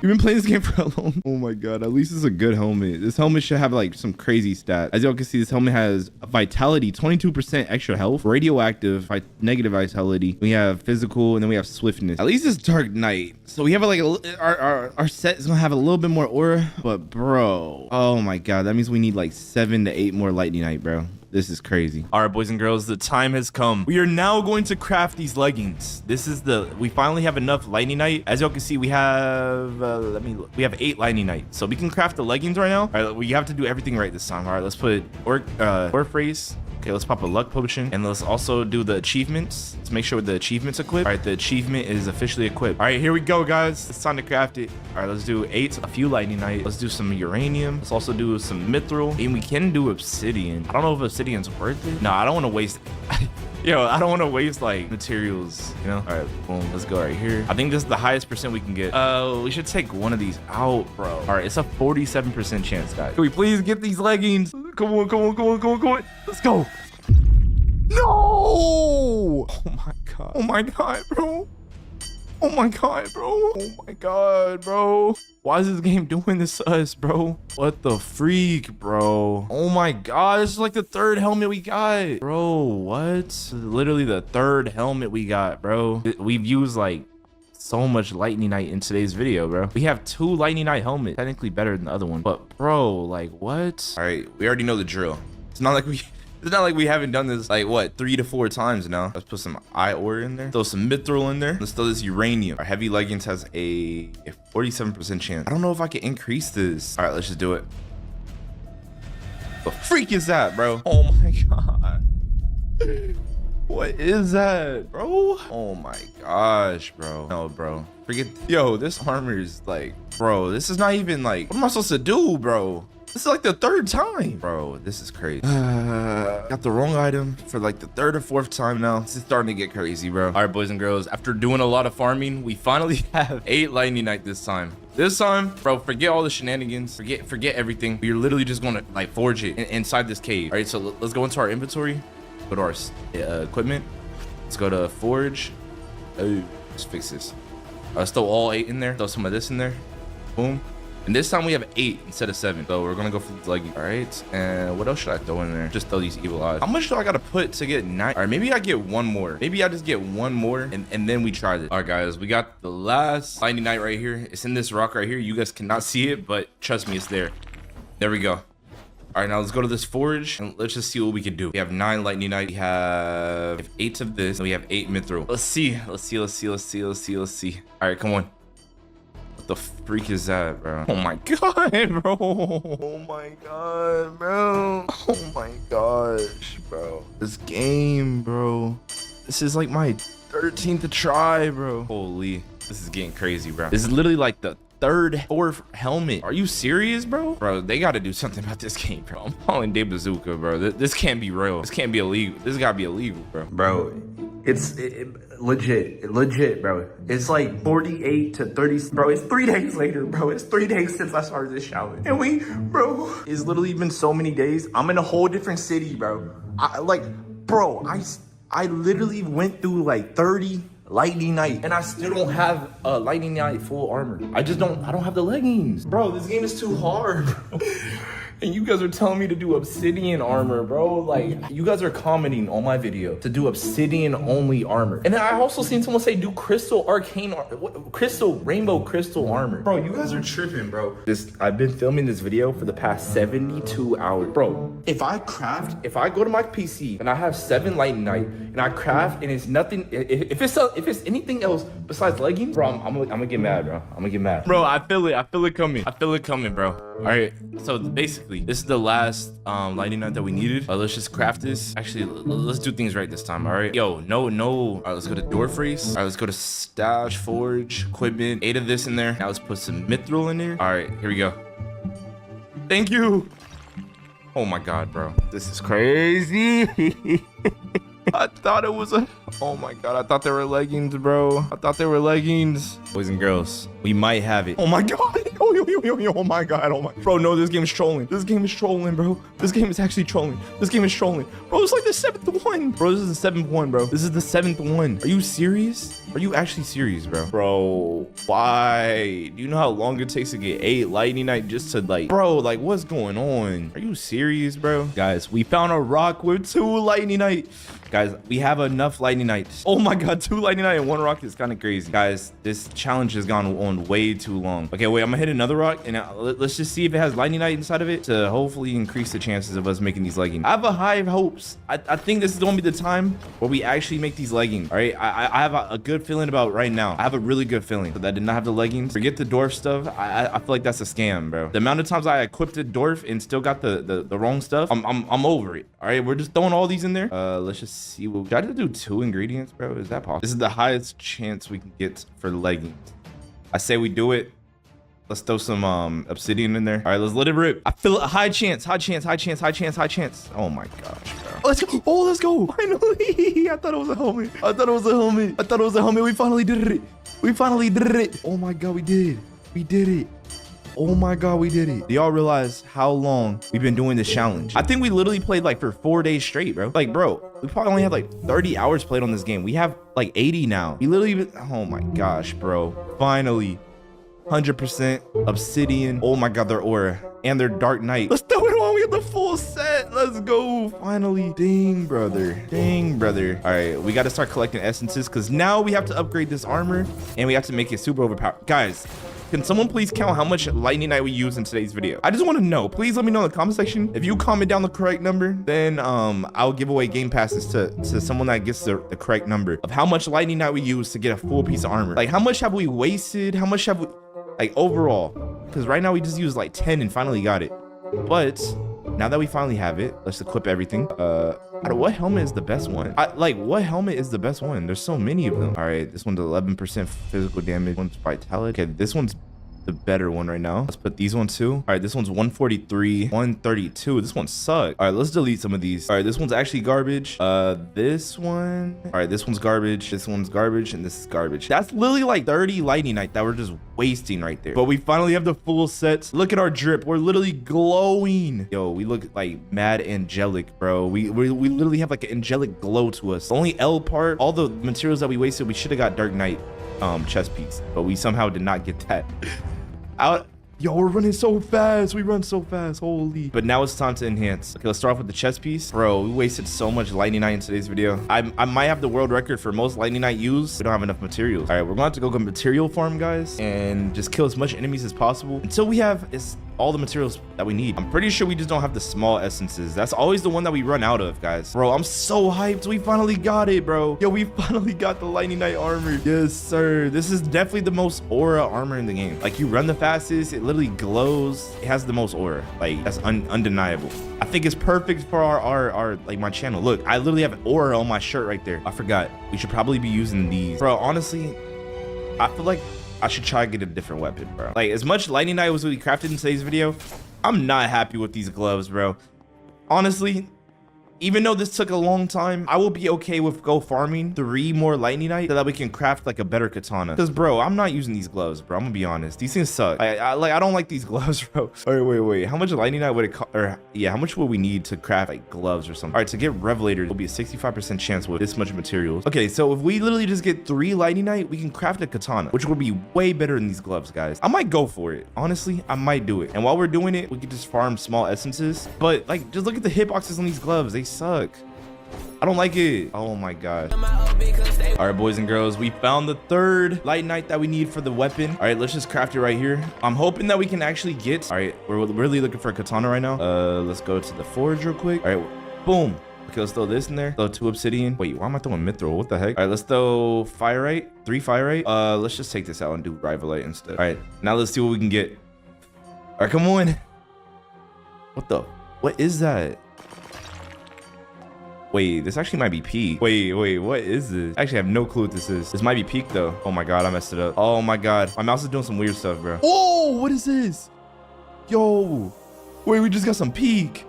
S1: You've been playing this game for how long? Oh my god, at least it's a good helmet. This helmet should have like some crazy stats. As y'all can see, this helmet has vitality, 22% extra health, radioactive, negative vitality. We have physical, and then we have swiftness. At least it's Dark Knight. So we have like our set is gonna have a little bit more aura, but bro, oh my god, that means we need like 7 to 8 more Lightning Knight, bro. This is crazy. All right, boys and girls, the time has come. We are now going to craft these leggings. We finally have enough Lightning Knight. As y'all can see, we have, we have 8 Lightning Knight. So we can craft the leggings right now. All right, we have to do everything right this time. All right, let's put or phrase. Okay, let's pop a luck potion, and let's also do the achievements. Let's make sure the achievements equipped. All right, the achievement is officially equipped. All right, here we go, guys. It's time to craft it. All right, let's do 8, a few Lightning Knight. Let's do some uranium. Let's also do some mithril, and we can do obsidian. I don't know if obsidian's worth it. No, I don't want to waste Yo, I don't want to waste like materials, you know? All right, boom, let's go right here. I think this is the highest percent we can get. We should take one of these out, bro. All right, it's a 47% chance, guys. Can we please get these leggings? Come on, come on, come on, come on, come on. Let's go. No! Oh my god. Oh my god, bro. Oh my god, bro. Oh my god, bro. Why is this game doing this to us, bro? What the freak, bro? Oh my god, this is like the 3rd helmet we got. Bro, what? This is literally the 3rd helmet we got, bro. We've used like so much Lightning Knight in today's video, bro. We have 2 Lightning Knight helmets, technically better than the other one. But bro, like what? All right, we already know the drill. It's not like we haven't done this like what 3 to 4 times now. Let's put some ore in there. Throw some mithril in there. Let's throw this uranium. Our heavy leggings has a 47% chance. I don't know if I can increase this. All right, let's just do it. The freak is that, bro? Oh my god. What is that, bro? Oh my gosh, bro. No, bro. Forget. Yo, this armor is like, bro, this is not even like, what am I supposed to do, bro? This is like the 3rd time. Bro, this is crazy. Got the wrong item for like the 3rd or 4th time now. This is starting to get crazy, bro. All right, boys and girls. After doing a lot of farming, we finally have 8 Lightning Knight this time. This time, bro, forget all the shenanigans. Forget everything. We're literally just going to like forge it inside this cave. All right, so let's go into our inventory. Go to our equipment. Let's go to forge. Oh, let's fix this. Let's throw all 8 in there. Throw some of this in there. Boom. And this time we have 8 instead of 7. So we're gonna go for the leggings. All right. And what else should I throw in there? Just throw these evil eyes. How much do I gotta put to get 9? All right, maybe I get 1 more. Maybe I just get 1 more and then we try this. All right, guys, we got the last Lightning Knight right here. It's in this rock right here. You guys cannot see it, but trust me, it's there. There we go. All right, now let's go to this forge and let's just see what we can do. We have 9 Lightning Knight. We have 8 of this. And we have 8 mithril. Let's see. All right, come on. What the freak is that, bro? Oh my god, bro. Oh my god, bro. Oh my gosh, bro. This game, bro. This is like my 13th try, bro. Holy, this is getting crazy, bro. This is literally like the 3rd, 4th helmet. Are you serious, bro? Bro, they got to do something about this game, bro. I'm calling Day Bazooka, bro. This can't be real. This can't be illegal. This got to be illegal, bro.
S2: Bro, it's legit, bro. It's like 48 to 30. Bro, it's 3 days later, bro. It's 3 days since I started this challenge. And bro, it's literally been so many days. I'm in a whole different city, bro. I literally went through like 30 Lightning Knight, and I still don't have a Lightning Knight full armor. I don't have the leggings. Bro, this game is too hard, bro. And you guys are telling me to do obsidian armor, bro. Like, you guys are commenting on my video to do obsidian only armor. And then I also seen someone say do crystal arcane rainbow crystal armor. Bro, you guys are tripping, bro. I've been filming this video for the past 72 hours. Bro, if I go to my PC and I have 7 Lightning Knight and I craft and it's nothing, if it's anything else besides leggings, bro, I'm gonna get mad, bro. I'm gonna get mad. Bro, I feel it coming, bro. All right, so basically this is the last Lightning Knight that we needed. Let's just craft this. Actually, let's do things right this time. All right, yo, no. All right, let's go to door phrase. All right, let's go to stash, forge, equipment. 8 of this in there. Now let's put some mithril in there. All right, here we go. Thank you. Oh my god, bro, this is crazy. I thought it was oh my god, I thought they were leggings, bro. I thought they were leggings. Boys and girls, we might have it. Oh my god. Oh my god. Bro, no, this game is trolling. This game is trolling, bro. This game is actually trolling. This game is trolling. Bro, it's like the 7th one. Bro, this is the 7th one, bro. This is the 7th one. Are you serious?
S1: Are you actually serious, bro? Bro, why? Do you know how long it takes to get 8 lightning just to like, bro, like what's going on? Are you serious, bro? Guys, we found a rock with 2 lightning. Guys, we have enough lightning. Oh my God, 2 lightning and 1 rock is kind of crazy. Guys, this challenge has gone on way too long. Okay, wait, I'm gonna hit another rock and let's just see if it has lightning inside of it to hopefully increase the chances of us making these leggings. I have a high hopes. I think this is gonna be the time where we actually make these leggings. All right, I have a good feeling about right now. I have a really good feeling that I did not have the leggings. Forget the dwarf stuff. I feel like that's a scam, bro. The amount of times I equipped a dwarf and still got the wrong stuff, I'm over it. All right, we're just throwing all these in there. Let's just see what we got to do. 2 ingredients, bro. Is that possible? This is the highest chance we can get for leggings. I say we do it. Let's throw some obsidian in there. All right, let's let it rip. I feel a high chance. Oh my gosh, bro. Let's go. Oh, let's go. Finally. I thought it was a helmet. We finally did it. Oh my God, we did it. Oh my God, we did it. Do y'all realize how long we've been doing this challenge? I think we literally played like for 4 days straight, bro. Like, bro, we probably only had like 30 hours played on this game. We have like 80 now. We literally, oh my gosh, bro. Finally. 100% obsidian. Oh my God, their aura and their dark knight. Let's throw it on. We have the full set. Let's go. Finally. Dang, brother. All right, we got to start collecting essences because now we have to upgrade this armor and we have to make it super overpowered. Guys, can someone please count how much lightning we use in today's video? I just want to know. Please let me know in the comment section. If you comment down the correct number, then I'll give away game passes to someone that gets the correct number of how much lightning we use to get a full piece of armor. Like, how much have we wasted? How much have we, like, overall? Because right now we just used like 10 and finally got it. But now that we finally have it, let's equip everything. What helmet is the best one? What helmet is the best one? There's so many of them. All right, this one's 11% physical damage. One's vitality. Okay, this one's the better one right now. Let's put these ones too. All right, this one's 143, 132. This one sucks. All right, let's delete some of these. All right, this one's actually garbage. This one. All right, this one's garbage. This one's garbage, and this is garbage. That's literally like 30 lightning that we're just wasting right there. But we finally have the full set. Look at our drip. We're literally glowing. Yo, we look like mad angelic, bro. We literally have like an angelic glow to us. The only L part, all the materials that we wasted, we should have got dark knight chest piece, but we somehow did not get that. Yo, we're running so fast. We run so fast. Holy. But now it's time to enhance. Okay, let's start off with the chest piece. Bro, we wasted so much lightning in today's video. I might have the world record for most lightning used. We don't have enough materials. All right, we're going to have to go material farm, guys, and just kill as much enemies as possible until we have all the materials that we need. I'm pretty sure we just don't have the small essences. That's always the one that we run out of, guys. Bro, I'm so hyped. We finally got it, bro. Yo, we finally got the lightning armor. Yes, sir. This is definitely the most aura armor in the game. Like, you run the fastest. It literally glows. It has the most aura. Like, that's undeniable. I think it's perfect for our like my channel. Look, I literally have an aura on my shirt right there. I forgot. We should probably be using these. Bro, honestly, I feel like I should try to get a different weapon, bro. Like, as much lightning was really crafted in today's video, I'm not happy with these gloves, bro. Honestly, even though this took a long time, I will be okay with go farming 3 more lightning so that we can craft like a better katana. Because, bro, I'm not using these gloves, bro. I'm gonna be honest. These things suck. I don't like these gloves, bro. All right, wait. How much lightning would it cost? Or yeah, how much would we need to craft like gloves or something? All right, to get revelator, it'll be a 65% chance with this much materials. Okay, so if we literally just get 3 lightning we can craft a katana, which will be way better than these gloves, guys. I might go for it. Honestly, I might do it. And while we're doing it, we can just farm small essences. But like, just look at the hitboxes on these gloves. They suck. I don't like it. Oh my god. All right, boys and girls, we found the 3rd light knight that we need for the weapon. All right, let's just craft it right here. I'm hoping that we can actually get, all right, we're really looking for a katana right now. Let's go to the forge real quick. All right, boom. Okay, let's throw this in there. Throw 2 obsidion. Wait, why am I throwing mithril? What the heck? All right, let's throw firite. 3 firite. Let's just take this out and do rivalite instead. All right, now let's see what we can get. All right, come on. What is that? Wait, this actually might be peak. Wait, what is this? I actually have no clue what this is. This might be peak though. Oh my god, I messed it up. Oh my god. My mouse is doing some weird stuff, bro. Oh, what is this? Yo. Wait, we just got some peak.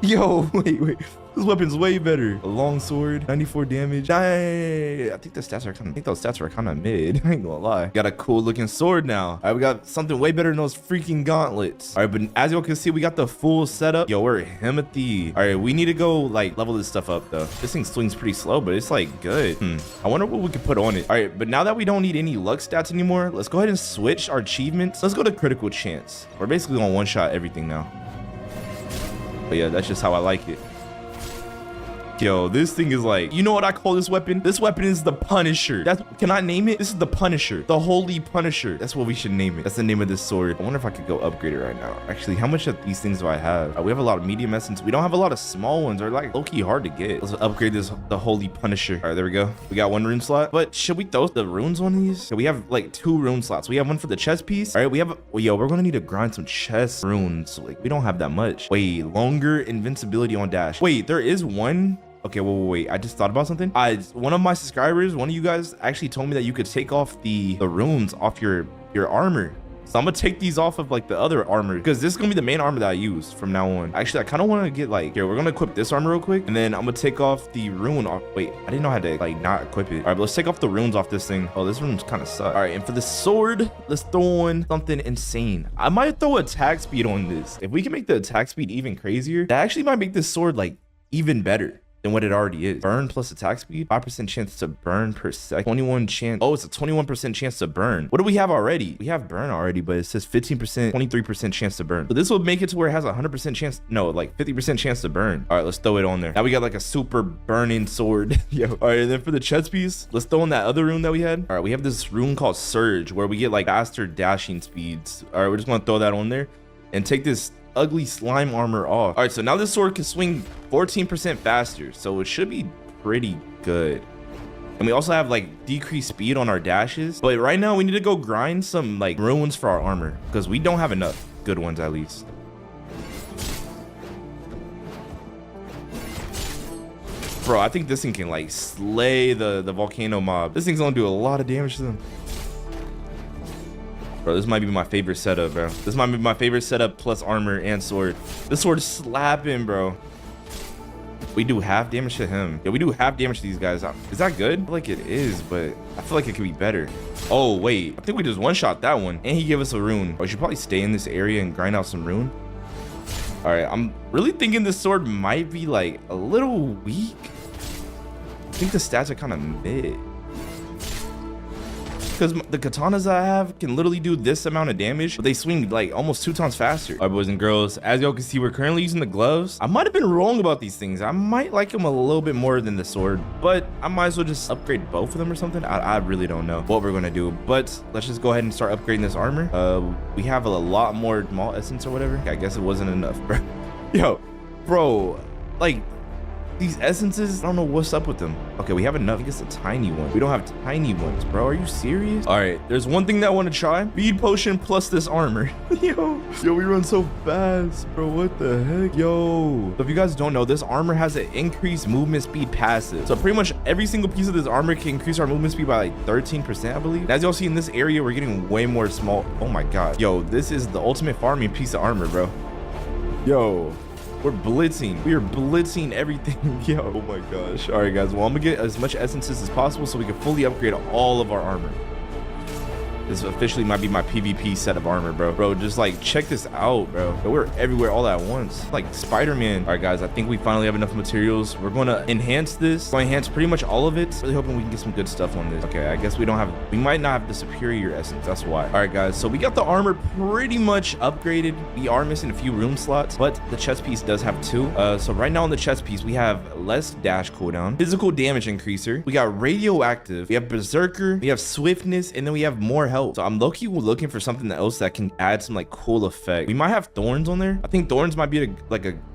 S1: Yo, wait. This weapon's way better. A long sword, 94 damage. I think the stats are kind of, I think those stats are kind of mid. I ain't gonna lie. Got a cool looking sword now. All right, we got something way better than those freaking gauntlets. All right, but as y'all can see, we got the full setup. Yo, we're Himothy. All right, we need to go like level this stuff up though. This thing swings pretty slow, but it's like good. I wonder what we could put on it. All right, but now that we don't need any luck stats anymore, let's go ahead and switch our achievements. Let's go to critical chance. We're basically gonna one-shot everything now. But yeah, that's just how I like it. Yo, this thing is like, you know what I call this weapon? This weapon is the Punisher. Can I name it? This is the Punisher, the Holy Punisher. That's what we should name it. That's the name of this sword. I wonder if I could go upgrade it right now. Actually, how much of these things do I have? We have a lot of medium essence. We don't have a lot of small ones. They're like low-key hard to get. Let's upgrade the Holy Punisher. All right, there we go. We got one rune slot, but should we throw the runes on these? We have like 2 rune slots. We have one for the chest piece. All right, we have, yo, we're gonna need to grind some chest runes. Like we don't have that much. Wait, longer invincibility on dash. Wait, there is one. Okay, wait. I just thought about something. One of my subscribers, one of you guys actually told me that you could take off the runes off your armor. So I'm gonna take these off of like the other armor because this is gonna be the main armor that I use from now on. Actually, I kind of want to get like, here, we're gonna equip this armor real quick and then I'm gonna take off the rune off. Wait, I didn't know how to like not equip it. All right, but let's take off the runes off this thing. Oh, this rune's kind of suck. All right, and for the sword, let's throw on something insane. I might throw attack speed on this. If we can make the attack speed even crazier, that actually might make this sword like even better than what it already is. Burn plus attack speed, 5% chance to burn per second, 21 chance. Oh, it's a 21% chance to burn. What do we have already? We have burn already, but it says 15%, 23% chance to burn. So this will make it to where it has a 100% chance, no, like 50% chance to burn. All right, let's throw it on there. Now we got like a super burning sword. Yo. All right, and then for the chest piece, let's throw in that other rune that we had. All right, we have this rune called Surge where we get like faster dashing speeds. All right, we're just gonna throw that on there and take this ugly slime armor off. All right, so now this sword can swing 14% faster, so it should be pretty good. And we also have like decreased speed on our dashes, but right now we need to go grind some like runes for our armor because we don't have enough good ones at least. Bro, I think this thing can like slay the volcano mob. This thing's gonna do a lot of damage to them. Bro, this might be my favorite setup, bro. This might be my favorite setup plus armor and sword. This sword is slapping, bro. We do half damage to him. Yeah, we do half damage to these guys. Is that good? I feel like it is, but I feel like it could be better. Oh, wait. I think we just one-shot that one. And he gave us a rune. I should probably stay in this area and grind out some rune. All right, I'm really thinking this sword might be like a little weak. I think the stats are kind of mid. Because the katanas I have can literally do this amount of damage, but they swing like almost 2 times faster. All right, boys and girls, as y'all can see, we're currently using the gloves. I might have been wrong about these things. I might like them a little bit more than the sword, but I might as well just upgrade both of them or something. I really don't know what we're gonna do, but let's just go ahead and start upgrading this armor. We have a lot more malt essence or whatever. I guess it wasn't enough, bro. Yo, bro, like these essences, I don't know what's up with them. Okay, we have enough. I think it's a tiny one. We don't have tiny ones, bro. Are you serious? All right, there's one thing that I want to try. Speed potion plus this armor. Yo, we run so fast, bro. What the heck? Yo. So if you guys don't know, this armor has an increased movement speed passive. So pretty much every single piece of this armor can increase our movement speed by like 13%, I believe. And as y'all see in this area, we're getting way more small. Oh my God. Yo, this is the ultimate farming piece of armor, bro. Yo. We're blitzing. We are blitzing everything. Yo, oh my gosh. All right, guys. Well, I'm gonna get as much essences as possible so we can fully upgrade all of our armor. This officially might be my PvP set of armor, bro. Bro, just like check this out, bro. We're everywhere all at once, like Spider-Man. All right, guys, I think we finally have enough materials. We're going to enhance this. We're going to enhance pretty much all of it. Really hoping we can get some good stuff on this. Okay, I guess we might not have the superior essence. That's why. All right, guys, so we got the armor pretty much upgraded. We are missing a few room slots, but the chest piece does have 2. So right now on the chest piece, we have less dash cooldown, physical damage increaser. We got radioactive. We have berserker. We have swiftness, and then we have more health. So I'm low-key looking for something else that can add some like cool effect. We might have thorns on there. I think thorns might be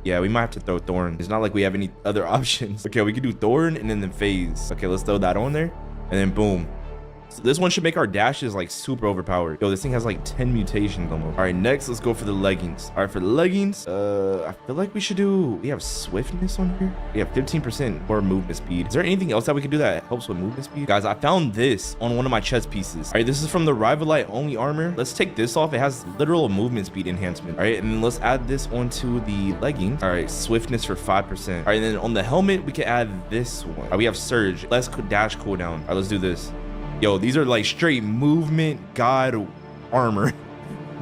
S1: yeah, we might have to throw thorn. It's not like we have any other options. Okay, we could do thorn and then the phase. Okay, let's throw that on there and then boom. So this one should make our dashes like super overpowered. Yo, this thing has like 10 mutations almost. All right, next, let's go for the leggings. All right, for the leggings, I feel like we have swiftness on here. We have 15% more movement speed. Is there anything else that we can do that helps with movement speed? Guys, I found this on one of my chest pieces. All right, this is from the Rivalite only armor. Let's take this off. It has literal movement speed enhancement. All right, and then let's add this onto the leggings. All right, swiftness for 5%. All right, and then on the helmet, we can add this one. All right, we have surge, less dash cooldown. All right, let's do this. Yo, these are like straight movement god armor.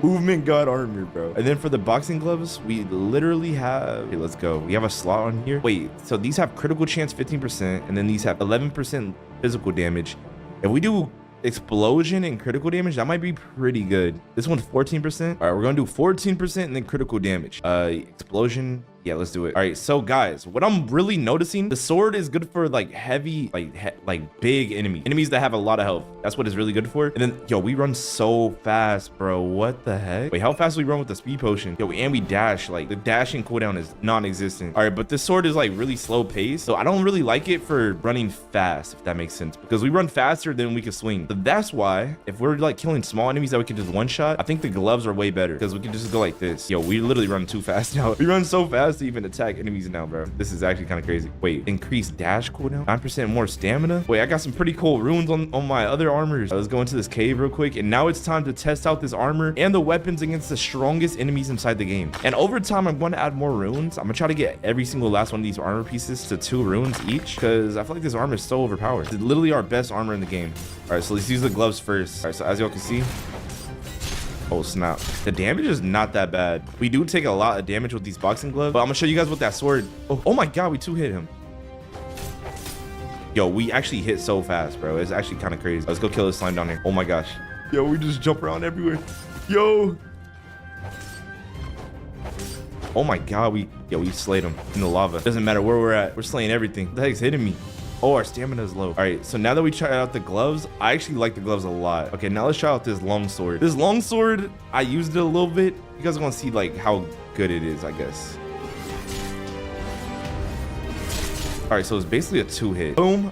S1: Movement god armor, bro. And then for the boxing gloves, we literally have, okay, let's go. We have a slot on here. Wait, so these have critical chance 15%, and then these have 11% physical damage. If we do explosion and critical damage, that might be pretty good. This one's 14%. All right, we're gonna do 14% and then critical damage. Explosion. Yeah, let's do it. All right, so guys, what I'm really noticing, the sword is good for like heavy, like big enemies that have a lot of health. That's what it's really good for. And then, yo, we run so fast, bro. What the heck? Wait, how fast do we run with the speed potion? Yo, and we dash. Like the dashing cooldown is non-existent. All right, but this sword is like really slow pace, so I don't really like it for running fast, if that makes sense, because we run faster than we can swing. So that's why if we're like killing small enemies that we can just one shot, I think the gloves are way better because we can just go like this. Yo, we literally run too fast now. We run so fast to even attack enemies now, bro. This is actually kind of crazy. Wait, increased dash cooldown, 9% more stamina. Wait, I got some pretty cool runes on my other armors. Let's go into this cave real quick, and now it's time to test out this armor and the weapons against the strongest enemies inside the game. And over time, I'm going to add more runes. I'm gonna try to get every single last one of these armor pieces to 2 runes each, because I feel like this armor is so overpowered. It's literally our best armor in the game. All right, so let's use the gloves first. All right, so as y'all can see, oh snap, the damage is not that bad. We do take a lot of damage with these boxing gloves, but I'm gonna show you guys what that sword. Oh my god, we 2-hit him. Yo, we actually hit so fast, bro. It's actually kind of crazy. Let's go kill this slime down here. Oh my gosh. Yo, we just jump around everywhere. Yo. Oh my god, we slayed him in the lava. Doesn't matter where we're at, we're slaying everything. What the heck's hitting me? Oh, our stamina is low. All right, so now that we tried out the gloves, I actually like the gloves a lot. Okay, now let's try out this long sword. This long sword, I used it a little bit. You guys want to see like how good it is, I guess. All right, so it's basically a 2-hit. Boom.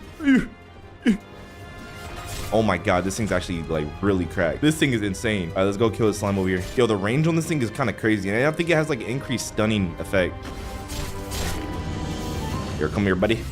S1: Oh my god, this thing's actually like really cracked. This thing is insane. All right, let's go kill this slime over here. Yo, the range on this thing is kind of crazy, and I think it has like an increased stunning effect. Here, come here, buddy.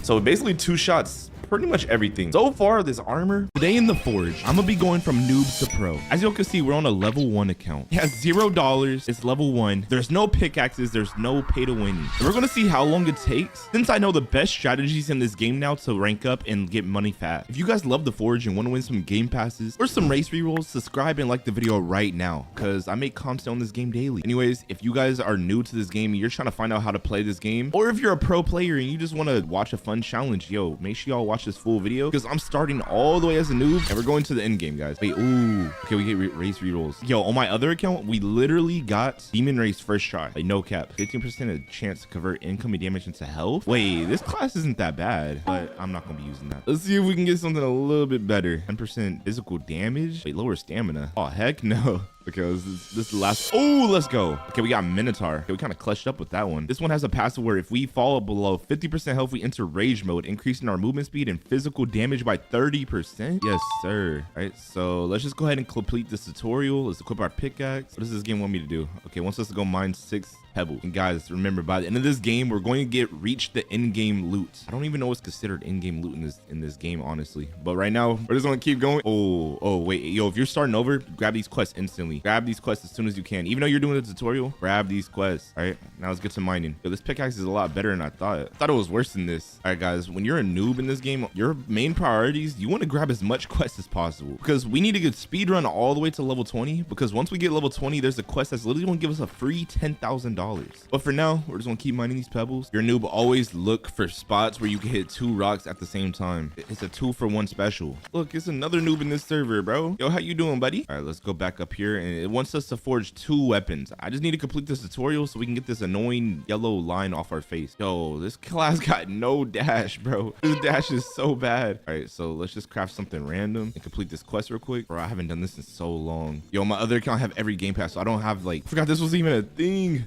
S1: So basically 2 shots, pretty much everything. So far, this armor. Today in the Forge, I'm gonna be going from noob to pro. As you can see, we're on a level 1 account. It has $0. It's level 1. There's no pickaxes. There's no pay to win. And we're gonna see how long it takes, since I know the best strategies in this game now to rank up and get money fast. If you guys love the Forge and want to win some game passes or some race rerolls, subscribe and like the video right now, because I make content on this game daily. Anyways, if you guys are new to this game and you're trying to find out how to play this game, or if you're a pro player and you just want to watch a fun challenge, yo, make sure y'all watch this full video, because I'm starting all the way as a noob and we're going to the end game, guys. Wait, ooh, okay, we get race rerolls. Yo, on my other account, we literally got demon race first try, like no cap, 15% of chance to convert incoming damage into health. Wait, this class isn't that bad, but I'm not gonna be using that. Let's see if we can get something a little bit better. 10% physical damage. Wait, lower stamina. Oh heck no. Okay, this is the last. Oh, let's go. Okay, we got Minotaur. Okay, we kind of clutched up with that one. This one has a passive where if we fall below 50% health, we enter rage mode, increasing our movement speed and physical damage by 30%. Yes, sir. All right, so let's just go ahead and complete this tutorial. Let's equip our pickaxe. What does this game want me to do? Okay, wants us to go mine 6 pebbles. And guys, remember, by the end of this game, we're going to reach the in-game loot. I don't even know what's considered in-game loot in this game, honestly. But right now, we're just gonna keep going. Oh, wait, yo, if you're starting over, grab these quests instantly. Grab these quests as soon as you can. Even though you're doing a tutorial, grab these quests. All right, now let's get to mining. Yo, this pickaxe is a lot better than I thought. I thought it was worse than this. All right, guys, when you're a noob in this game, your main priorities, you want to grab as much quests as possible, because we need to get speed run all the way to level 20, because once we get level 20, there's a quest that's literally gonna give us a free $10,000. But for now, we're just gonna keep mining these pebbles. Your noob, always look for spots where you can hit 2 rocks at the same time. It's a 2-for-1 special. Look, it's another noob in this server, bro. Yo, how you doing, buddy? All right, let's go back up here, and it wants us to forge 2 weapons. I just need to complete this tutorial so we can get this annoying yellow line off our face. Yo, this class got no dash, bro. This dash is so bad. All right, so let's just craft something random and complete this quest real quick. Bro, I haven't done this in so long. Yo, my other account have every game pass, so I don't have like, forgot this was even a thing.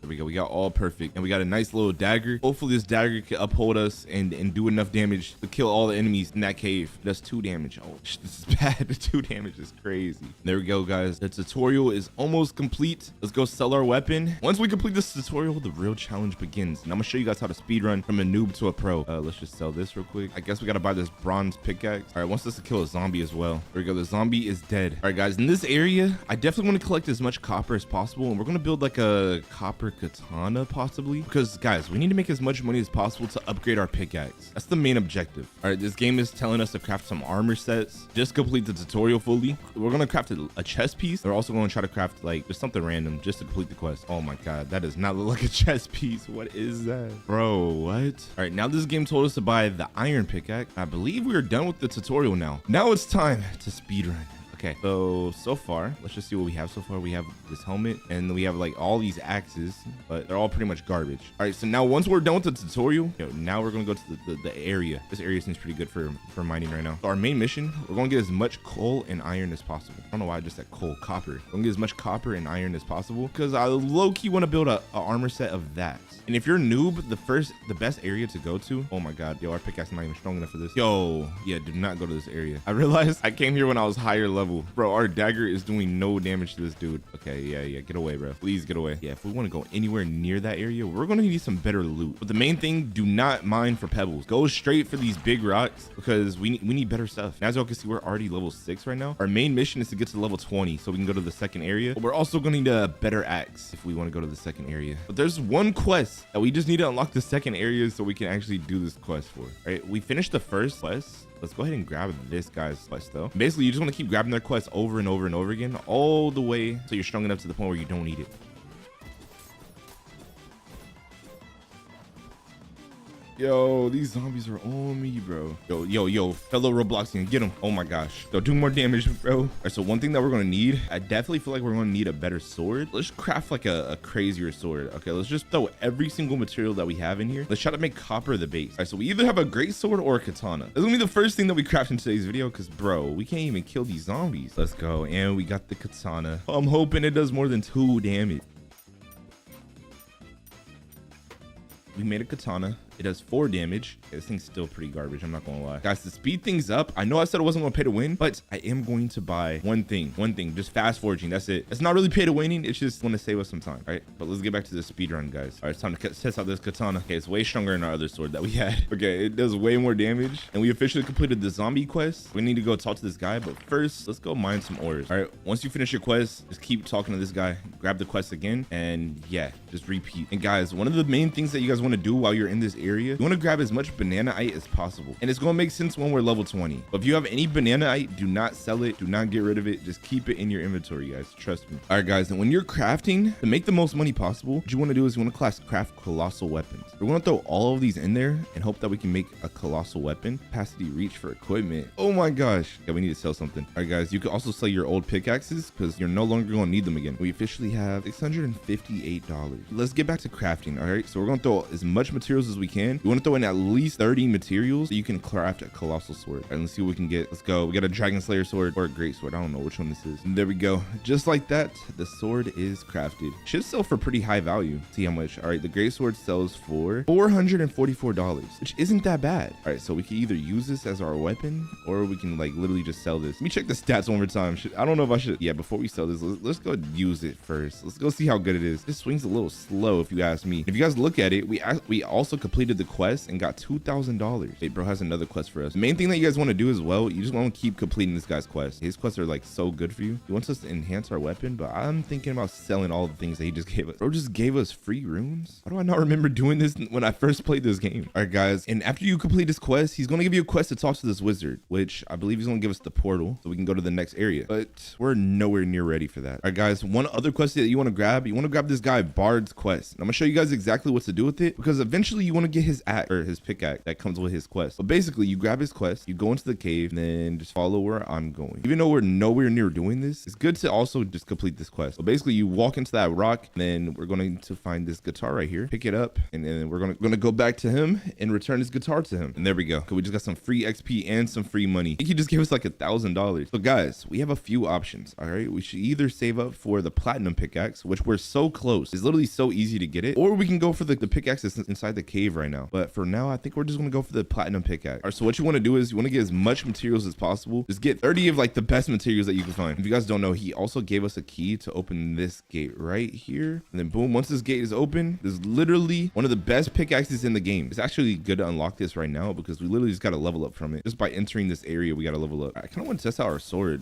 S1: There we go. We got all perfect. And we got a nice little dagger. Hopefully this dagger can uphold us and do enough damage to kill all the enemies in that cave. It does 2 damage. Oh, this is bad. The 2 damage is crazy. There we go, guys. The tutorial is almost complete. Let's go sell our weapon. Once we complete this tutorial, the real challenge begins. And I'm gonna show you guys how to speedrun from a noob to a pro. Let's just sell this real quick. I guess we gotta buy this bronze pickaxe. All right, wants us to kill a zombie as well. There we go. The zombie is dead. All right, guys. In this area, I definitely want to collect as much copper as possible. And we're gonna build like a copper katana possibly. Because, guys, we need to make as much money as possible to upgrade our pickaxe. That's the main objective. All right, this game is telling us to craft some armor sets. Just complete the tutorial fully. We're gonna craft a chest piece. We're also going to try to craft like just something random just to complete the quest. Oh my god, that does not look like a chest piece. What is that, bro? What? All right, now this game told us to buy the iron pickaxe. I believe we are done with the tutorial now. Now it's time to speedrun. Okay, so far, let's just see what we have so far. We have this helmet, and we have like all these axes, but they're all pretty much garbage. All right, so now once we're done with the tutorial, now we're gonna go to the area. This area seems pretty good for mining right now. So our main mission, we're gonna get as much coal and iron as possible. I don't know why I just said coal, copper. We're gonna get as much copper and iron as possible because I low-key want to build a armor set of that. And if you're a noob, the best area to go to, oh my god, yo, our pickaxe is not even strong enough for this. Yo, yeah, do not go to this area. I realized I came here when I was higher level. Bro, our dagger is doing no damage to this dude. Okay, yeah, get away, bro. Please get away. Yeah, if we want to go anywhere near that area, we're gonna need some better loot. But the main thing, do not mine for pebbles. Go straight for these big rocks because we need better stuff. And as y'all can see, we're already level 6 right now. Our main mission is to get to level 20 so we can go to the second area. But we're also gonna need a better axe if we want to go to the second area. But there's one quest that we just need to unlock the second area so we can actually do this quest for. All right, we finished the first quest. Let's go ahead and grab this guy's quest though. Basically, you just want to keep grabbing their quests over and over and over again, all the way so you're strong enough to the point where you don't need it. Yo, these zombies are on me, bro. Yo, fellow Robloxian, get them. Oh my gosh. Yo, do more damage, bro. All right, so one thing that we're gonna need, I definitely feel like we're gonna need a better sword. Let's craft like a crazier sword. Okay, let's just throw every single material that we have in here. Let's try to make copper the base. All right, so we either have a great sword or a katana. This is gonna be the first thing that we craft in today's video because, bro, we can't even kill these zombies. Let's go, and we got the katana. I'm hoping it does more than 2 damage. We made a katana. It does 4 damage. Okay, this thing's still pretty garbage, I'm not gonna lie. Guys, to speed things up, I know I said I wasn't gonna pay to win, but I am going to buy one thing, just fast foraging. That's it. It's not really pay to winning. It's just want to save us some time. All right, but let's get back to the speed run, guys. All right, it's time to test out this katana. Okay, it's way stronger than our other sword that we had. Okay, it does way more damage, and we officially completed the zombie quest. We need to go talk to this guy, but first, let's go mine some ores. All right, once you finish your quest, just keep talking to this guy, grab the quest again, and yeah, just repeat. And guys, one of the main things that you guys want to do while you're in this area, you want to grab as much bananaite as possible, and it's going to make sense when we're level 20. But if you have any bananaite, do not sell it, do not get rid of it, just keep it in your inventory, guys, trust me. All right, guys, and when you're crafting, to make the most money possible, what you want to do is you want to craft colossal weapons. We're going to throw all of these in there and hope that we can make a colossal weapon. Capacity reach for equipment, oh my gosh. Yeah, we need to sell something. All right, guys, you can also sell your old pickaxes because you're no longer going to need them again. We officially have $658. Let's get back to crafting. All right, so we're going to throw as much materials as we can. You want to throw in at least 30 materials so you can craft a colossal sword. All right, let's see what we can get. Let's go. We got a dragon slayer sword or a great sword. I don't know which one this is. And there we go. Just like that, the sword is crafted. Should sell for pretty high value. See how much. All right, the great sword sells for $444, which isn't that bad. All right, so we can either use this as our weapon or we can like literally just sell this. Let me check the stats one more time. I don't know if I should. Yeah, before we sell this, let's go use it first. Let's go see how good it is. This swings a little slow if you ask me. If you guys look at it, we also completed the quest and got $2,000. Hey, bro has another quest for us. The main thing that you guys want to do as well, you just want to keep completing this guy's quest. His quests are like so good for you. He wants us to enhance our weapon, but I'm thinking about selling all the things that he just gave us. Bro just gave us free runes. How do I not remember doing this when I first played this game? All right, guys, and after you complete this quest, he's going to give you a quest to talk to this wizard, which I believe he's going to give us the portal so we can go to the next area, but we're nowhere near ready for that. All right, guys, one other quest that you want to grab this guy Bard's quest. And I'm gonna show you guys exactly what to do with it because eventually you want to get his axe or his pickaxe that comes with his quest. But basically, you grab his quest, you go into the cave, and then just follow where I'm going. Even though we're nowhere near doing this, it's good to also just complete this quest. So basically, you walk into that rock, and then we're going to find this guitar right here, pick it up, and then we're gonna go back to him and return his guitar to him. And there we go. We just got some free XP and some free money. I think he just gave us like $1,000. So guys, we have a few options. All right, we should either save up for the platinum pickaxe, which we're so close. It's literally so easy to get it, or we can go for the pickaxe that's inside the cave right now. But for now, I think we're just gonna go for the platinum pickaxe. All right, so what you want to do is you want to get as much materials as possible. Just get 30 of like the best materials that you can find. If you guys don't know, he also gave us a key to open this gate right here, and then boom, once this gate is open, there's literally one of the best pickaxes in the game. It's actually good to unlock this right now because we literally just got to level up from it. Just by entering this area, we got to level up. I kind of want to test out our sword.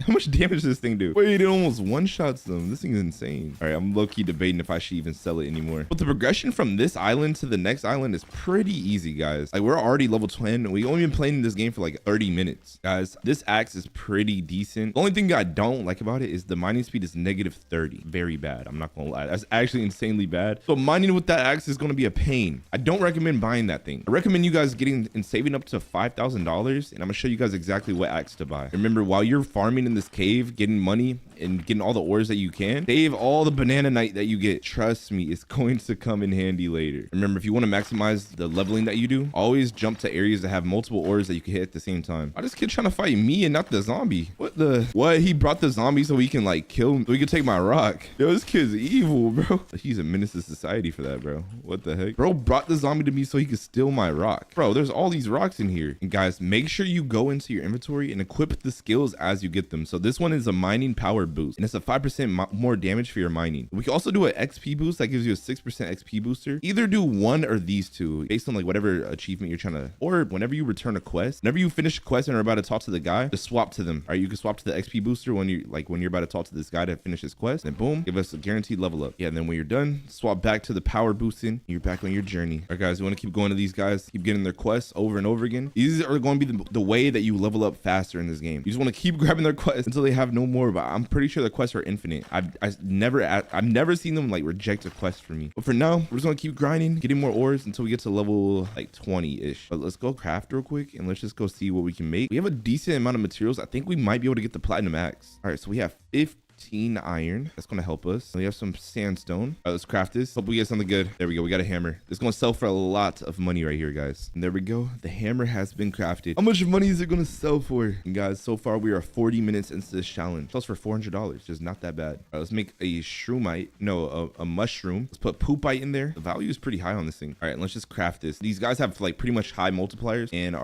S1: How much damage does this thing do? Wait, it almost one-shots them. This thing is insane. All right, I'm low-key debating if I should even sell it anymore. But the progression from this island to the next island is pretty easy, guys. Like, we're already level 10. We only been playing this game for like 30 minutes. Guys, this axe is pretty decent. The only thing I don't like about it is the mining speed is -30. Very bad. I'm not gonna lie. That's actually insanely bad. So mining with that axe is gonna be a pain. I don't recommend buying that thing. I recommend you guys getting and saving up to $5,000, and I'm gonna show you guys exactly what axe to buy. Remember, while you're farming in this cave, getting money and getting all the ores that you can, save all the banana night that you get. Trust me, it's going to come in handy later. Remember, if you want to maximize the leveling that you do, always jump to areas that have multiple ores that you can hit at the same time. Why this kid trying to fight me and not the zombie? What? He brought the zombie so he can like kill him, so he can take my rock. Yo, this kid's evil, bro. He's a menace to society for that, bro. What the heck? Bro brought the zombie to me so he could steal my rock. Bro, there's all these rocks in here. And guys, make sure you go into your inventory and equip the skills as you get them. So this one is a mining power boost, and it's a 5% more damage for your mining. We can also do an XP boost that gives you a 6% XP booster. Either do one or these two based on like whatever achievement you're trying to, or whenever you return a quest, whenever you finish a quest and are about to talk to the guy, just swap to them. All right, you can swap to the XP booster when you're about to talk to this guy to finish his quest, and boom, give us a guaranteed level up. Yeah, and then when you're done, swap back to the power boosting. You're back on your journey. All right, guys, you want to keep going to these guys, keep getting their quests over and over again. These are going to be the way that you level up faster in this game. You just want to keep grabbing their quests until they have no more, but I'm pretty sure the quests are infinite. I've never seen them like reject a quest for me. But for now, we're just gonna keep grinding, getting more ores until we get to level like 20-ish. But let's go craft real quick and let's just go see what we can make. We have a decent amount of materials. I think we might be able to get the platinum axe. All right, so we have 15 iron. That's gonna help us. We have some sandstone. All right, let's craft this. Hope we get something good. There we go. We got a hammer. It's gonna sell for a lot of money right here, guys. And there we go. The hammer has been crafted. How much money is it gonna sell for? And guys, so far we are 40 minutes into this challenge. Sells for $400. Just not that bad. All right, let's make a shroomite. No, a mushroom. Let's put poopite in there. The value is pretty high on this thing. All right, let's just craft this. These guys have like pretty much high multipliers, and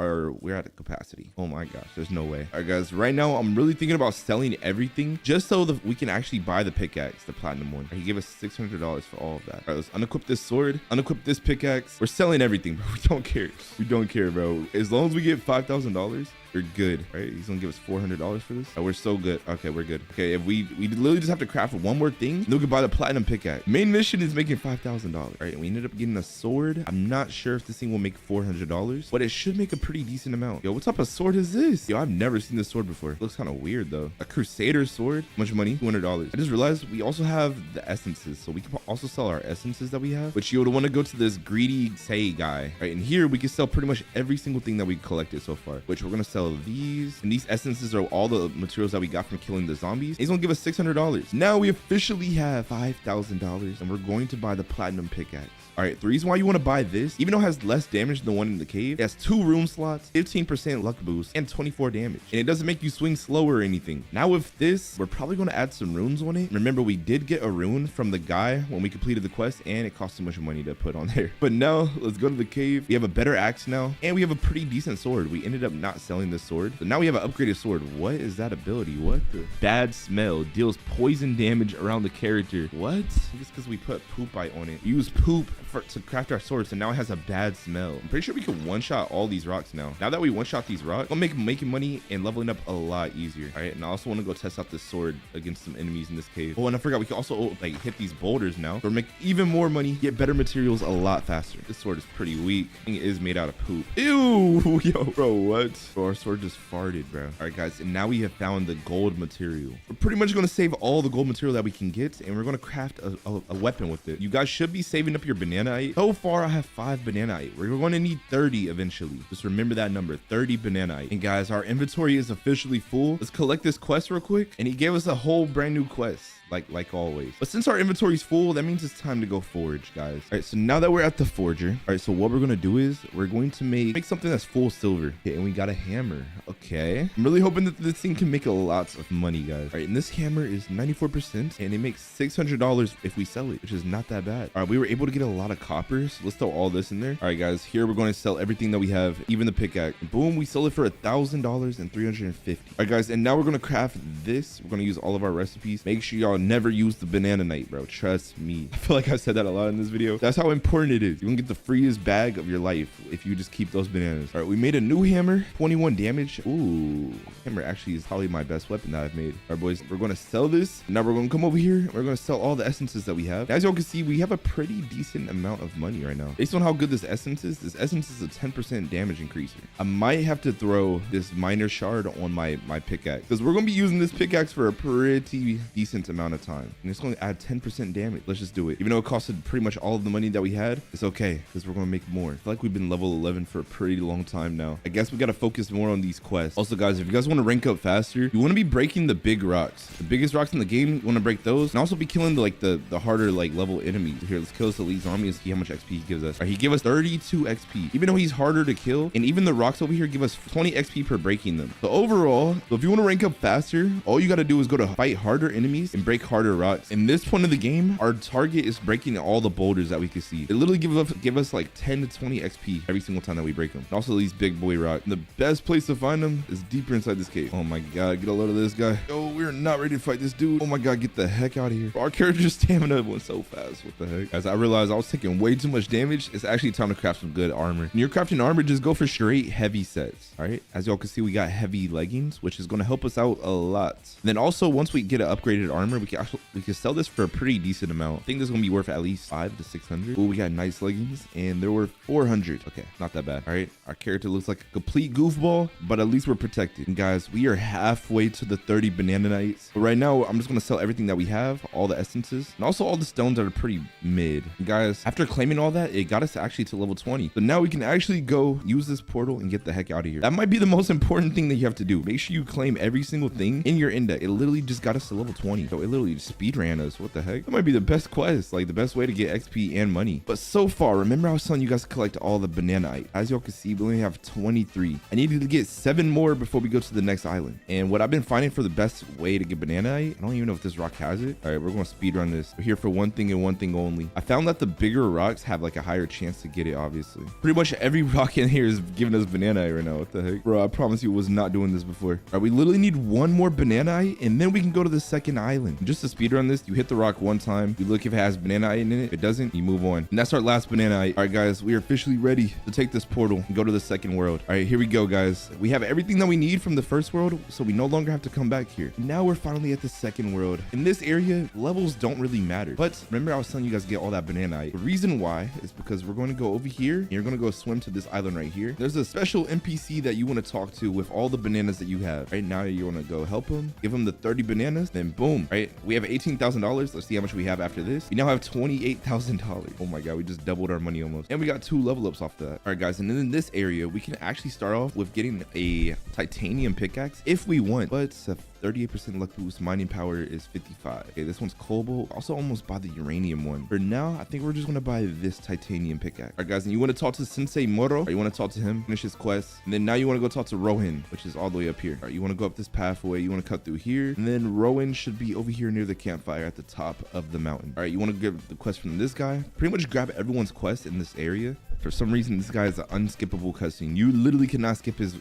S1: we're at a capacity. Oh my gosh, there's no way. All right, guys, right now I'm really thinking about selling everything just so we can actually buy the pickaxe, the platinum one. He gave us $600 for all of that. All right, let's unequip this sword, unequip this pickaxe. We're selling everything, bro. We don't care. We don't care, bro. As long as we get $5,000, we're good, right? He's gonna give us $400 for this. Oh, we're so good. Okay, we're good. Okay, if we literally just have to craft one more thing, then we can buy the platinum pickaxe. Main mission is making $5,000. All right, we ended up getting a sword. I'm not sure if this thing will make $400, but it should make a pretty decent amount. Yo, what type of sword is this? Yo, I've never seen this sword before. It looks kind of weird though. A crusader sword. How much money? $200. I just realized we also have the essences, so we can also sell our essences that we have, which you would want to go to this greedy say guy, right? And here we can sell pretty much every single thing that we collected so far, which we're gonna sell these, and these essences are all the materials that we got from killing the zombies. He's gonna give us $600. Now we officially have $5,000, and we're going to buy the platinum pickaxe. All right, the reason why you want to buy this, even though it has less damage than the one in the cave, it has 2 room slots, 15% luck boost, and 24 damage. And it doesn't make you swing slower or anything. Now with this, we're probably going to add some runes on it. Remember, we did get a rune from the guy when we completed the quest, and it cost too much money to put on there. But now, let's go to the cave. We have a better axe now, and we have a pretty decent sword. We ended up not selling this sword. So now we have an upgraded sword. What is that ability? What the? Bad smell. Deals poison damage around the character. What? Just because we put poopite on it. Use poop to craft our sword, so now it has a bad smell. I'm pretty sure we can one-shot all these rocks now. Now that we one-shot these rocks, we'll make making money and leveling up a lot easier. All right, and I also want to go test out this sword against some enemies in this cave. Oh, and I forgot, we can also like hit these boulders now, or make even more money, get better materials a lot faster. This sword is pretty weak. It is made out of poop. Ew, yo, bro, what? Bro, sword just farted, bro. All right, guys, and now we have found the gold material. We're pretty much going to save all the gold material that we can get, and we're going to craft a weapon with it. You guys should be saving up your bananaite. So far, I have 5 bananaite. We're going to need 30 eventually. Just remember that number, 30 bananaite. And guys, our inventory is officially full. Let's collect this quest real quick. And he gave us a whole brand new quest. Like always. But since our inventory's full, that means it's time to go forage, guys. All right, so now that we're at the forger, all right, so what we're gonna do is we're going to make something that's full silver. Okay, and we got a hammer. Okay, I'm really hoping that this thing can make a lot of money, guys. All right, and this hammer is 94%, and it makes $600 if we sell it, which is not that bad. All right, we were able to get a lot of coppers. Let's throw all this in there. All right, guys, here we're going to sell everything that we have, even the pickaxe. Boom, we sell it for $1,000 and 350. All right, guys, and now we're gonna craft this. We're gonna use all of our recipes. Make sure y'all never use the banana night, bro. Trust me. I feel like I said that a lot in this video. That's how important it is. You can get the freest bag of your life if you just keep those bananas. All right, we made a new hammer, 21 damage. Ooh, hammer actually is probably my best weapon that I've made. All right, boys, we're going to sell this. Now we're going to come over here. We're going to sell all the essences that we have. As y'all can see, we have a pretty decent amount of money right now. Based on how good this essence is a 10% damage increaser. I might have to throw this miner shard on my pickaxe because we're going to be using this pickaxe for a pretty decent amount of time. And it's going to add 10% damage. Let's just do it. Even though it costed pretty much all of the money that we had, it's okay because we're going to make more. I feel like we've been level 11 for a pretty long time now. I guess we got to focus more on these quests. Also, guys, if you guys want to rank up faster, you want to be breaking the big rocks. The biggest rocks in the game, you want to break those and also be killing the harder level enemies. Here, let's kill this elite zombie and see how much XP he gives us. All right, he gave us 32 XP. Even though he's harder to kill, and even the rocks over here give us 20 XP per breaking them. So overall, if you want to rank up faster, all you got to do is go to fight harder enemies and break harder rocks. In this point of the game, our target is breaking all the boulders that we can see. It literally give us like 10 to 20 XP every single time that we break them. And also these big boy rocks. And the best place to find them is deeper inside this cave. Oh my god, get a load of this guy. Yo, we're not ready to fight this dude. Oh my god, get the heck out of here. Our character's stamina went so fast. What the heck? As I realized I was taking way too much damage, it's actually time to craft some good armor. When you're crafting armor, just go for straight heavy sets. All right, as y'all can see, we got heavy leggings, which is going to help us out a lot. And then also, once we get an upgraded armor, we can sell this for a pretty decent amount. I think this is going to be worth at least 500 to 600. Oh, we got nice leggings, and they're worth 400. Okay, not that bad. All right, our character looks like a complete goofball, but at least we're protected. And guys, we are halfway to the 30 banana nights. But right now, I'm just going to sell everything that we have, all the essences, and also all the stones that are pretty mid. And guys, after claiming all that, it got us actually to level 20. So now we can actually go use this portal and get the heck out of here. That might be the most important thing that you have to do. Make sure you claim every single thing in your index. It literally just got us to level 20. So it literally just speed ran us. What the heck? That might be the best quest, like the best way to get XP and money. But so far, remember I was telling you guys to collect all the banana. As y'all can see, we only have 23. I needed to get 7 more before we go to the next island. And what I've been finding for the best way to get banana, I don't even know if this rock has it. All right, we're going to speed run this. We're here for one thing and one thing only. I found that the bigger rocks have like a higher chance to get it, obviously. Pretty much every rock in here is giving us banana right now. What the heck? Bro, I promise you, was not doing this before. All right, we literally need 1 more banana and then we can go to the second island. And just to speed run this, you hit the rock 1 time, you look if it has banana in it. If it doesn't, you move on. And that's our last banana. All right, guys, we are officially ready to take this portal and go to the second world. All right, here we go, guys. We have everything that we need from the first world, so we no longer have to come back here. Now we're finally at the second world. In this area, levels don't really matter. But remember I was telling you guys to get all that banana. The reason why is because we're going to go over here and you're going to go swim to this island right here. There's a special NPC that you want to talk to with all the bananas that you have. Right now, you want to go help him, give him the 30 bananas, then boom, right? We have $18,000. Let's see how much we have after this. We now have $28,000. Oh my God, we just doubled our money almost. And we got 2 level ups off that. All right, guys, and then in this area, we can actually start off with getting a titanium pickaxe if we want, but 38% luck boost, mining power is 55. Okay, this one's cobalt. Also almost buy the uranium one. For now, I think we're just gonna buy this titanium pickaxe. All right, guys, and you want to talk to Sensei Moro, or you want to talk to him, finish his quest, and then now you want to go talk to Rohan, which is all the way up here. All right, you want to go up this pathway, you want to cut through here, and then Rohan should be over here near the campfire at the top of the mountain. All right, you want to get the quest from this guy. Pretty much grab everyone's quest in this area. For some reason, this guy is an unskippable cutscene. You literally cannot skip his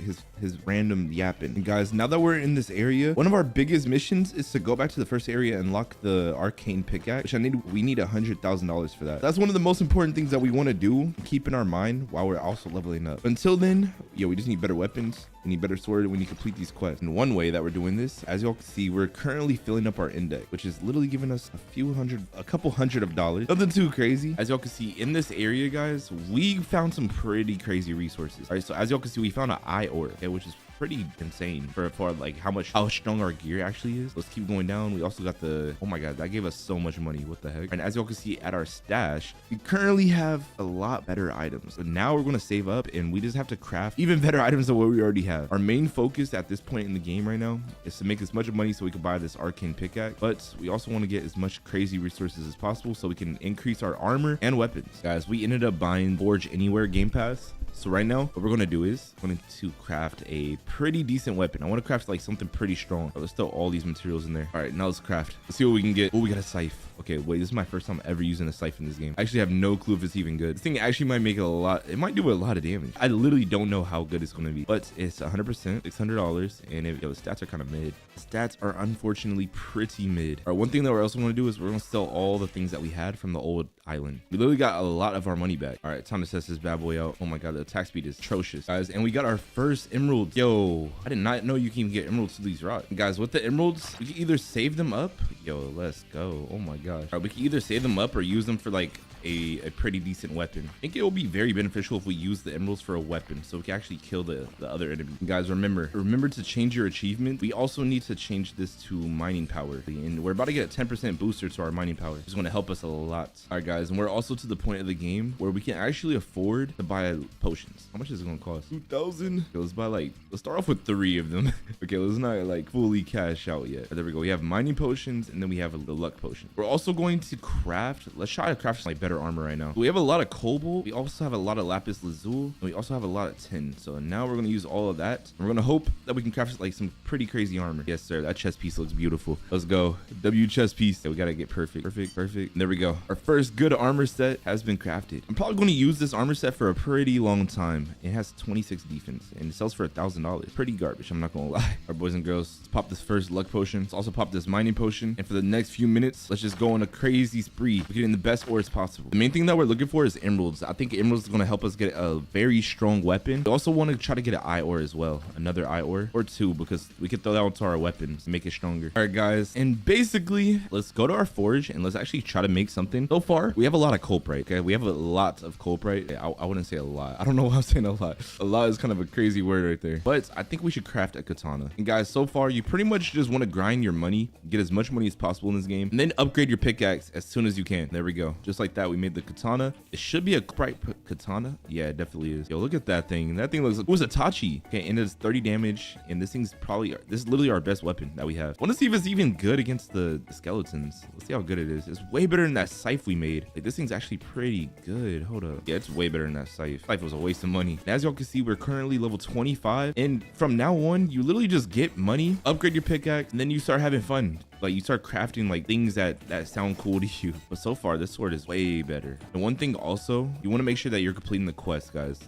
S1: random yapping. And guys, now that we're in this area, one of our biggest missions is to go back to the first area and unlock the arcane pickaxe, which we need $100,000 for that. That's one of the most important things that we want to do, keep in our mind while we're also leveling up. Until then, we just need better weapons. We need better sword when you complete these quests. And one way that we're doing this, as y'all can see, we're currently filling up our index, which is literally giving us a couple hundred of dollars. Nothing too crazy. As y'all can see in this area, guys, we found some pretty crazy resources. All right, so as y'all can see, we found an eye ore, okay, which is pretty insane for like how strong our gear actually is. Let's keep going down. We also got the, oh my god, that gave us so much money. What the heck? And as y'all can see at our stash, we currently have a lot better items. So now we're going to save up and we just have to craft even better items than what we already have. Our main focus at this point in the game right now is to make as much money so we can buy this arcane pickaxe, but we also want to get as much crazy resources as possible so we can increase our armor and weapons. Guys, we ended up buying Forge Anywhere Game Pass. So right now, what we're going to do is I'm going to craft a pretty decent weapon. I want to craft like something pretty strong. Let's throw all these materials in there. All right, now let's craft. Let's see what we can get. Oh, we got a scythe. Okay, wait, this is my first time ever using a scythe in this game. I actually have no clue if it's even good. This thing actually might make a lot. It might do a lot of damage. I literally don't know how good it's going to be, but it's 100%, $600. And the stats are kind of mid. The stats are unfortunately pretty mid. All right, one thing that we're also going to do is we're going to sell all the things that we had from the old island. We literally got a lot of our money back. All right, time to test this bad boy out. Oh my god, the attack speed is atrocious, guys. And we got our first emerald. Yo, I did not know you can even get emeralds to these rocks. Guys, with the emeralds, we can either save them up. Yo, let's go. Oh my gosh. All right, we can either save them up or use them for like a pretty decent weapon. I think it will be very beneficial if we use the emeralds for a weapon so we can actually kill the other enemy. Guys, remember to change your achievement. We also need to change this to mining power, and we're about to get a 10% booster to our mining power. It's going to help us a lot. All right, guys, and we're also to the point of the game where we can actually afford to buy potions. How much is it going to cost? 2,000. Let's buy let's start off with 3 of them. Okay, let's not like fully cash out yet. Right, there we go. We have mining potions and then we have the luck potion. We're also going to craft, let's try to craft like better armor right now. We have a lot of cobalt. We also have a lot of lapis lazuli, and we also have a lot of tin. So now we're going to use all of that. And we're going to hope that we can craft like some pretty crazy armor. Yes, sir. That chest piece looks beautiful. Let's go. W chest piece. Yeah, we got to get perfect. And there we go. Our first good armor set has been crafted. I'm probably going to use this armor set for a pretty long time. It has 26 defense and it sells for $1,000. Pretty garbage, I'm not going to lie. Our boys and girls, let's pop this first luck potion. Let's also pop this mining potion. And for the next few minutes, let's just go on a crazy spree. We're getting the best ores possible. The main thing that we're looking for is emeralds. I think emeralds is going to help us get a very strong weapon. We also want to try to get an eye ore as well. Another eye ore or 2 because we can throw that onto our weapons to make it stronger. All right, guys. And basically, let's go to our forge and let's actually try to make something. So far, we have a lot of coprite. Okay, we have a lot of coprite. I wouldn't say a lot. I don't know why I'm saying a lot. A lot is kind of a crazy word right there. But I think we should craft a katana. And guys, so far, you pretty much just want to grind your money, get as much money as possible in this game, and then upgrade your pickaxe as soon as you can. There we go. Just like that, we made the katana. It should be a coprite katana. Yeah, it definitely is. Yo, look at that thing. That thing looks like it was a Tachi. Okay, and it's 30 damage. And this thing's probably, this is literally our best weapon that we have. I want to see if it's even good against the skeletons. Let's see how good it is. It's way better than that scythe we made. Like, this thing's actually pretty good. Hold up. Yeah, it's way better than that scythe. Scythe was a waste of money. And as y'all can see, we're currently level 25. And from now on, you literally just get money, upgrade your pickaxe, and then you start having fun. Like, you start crafting like things that sound cool to you. But so far, this sword is way better. And one thing also, you want to make sure that you're completing the quest, guys.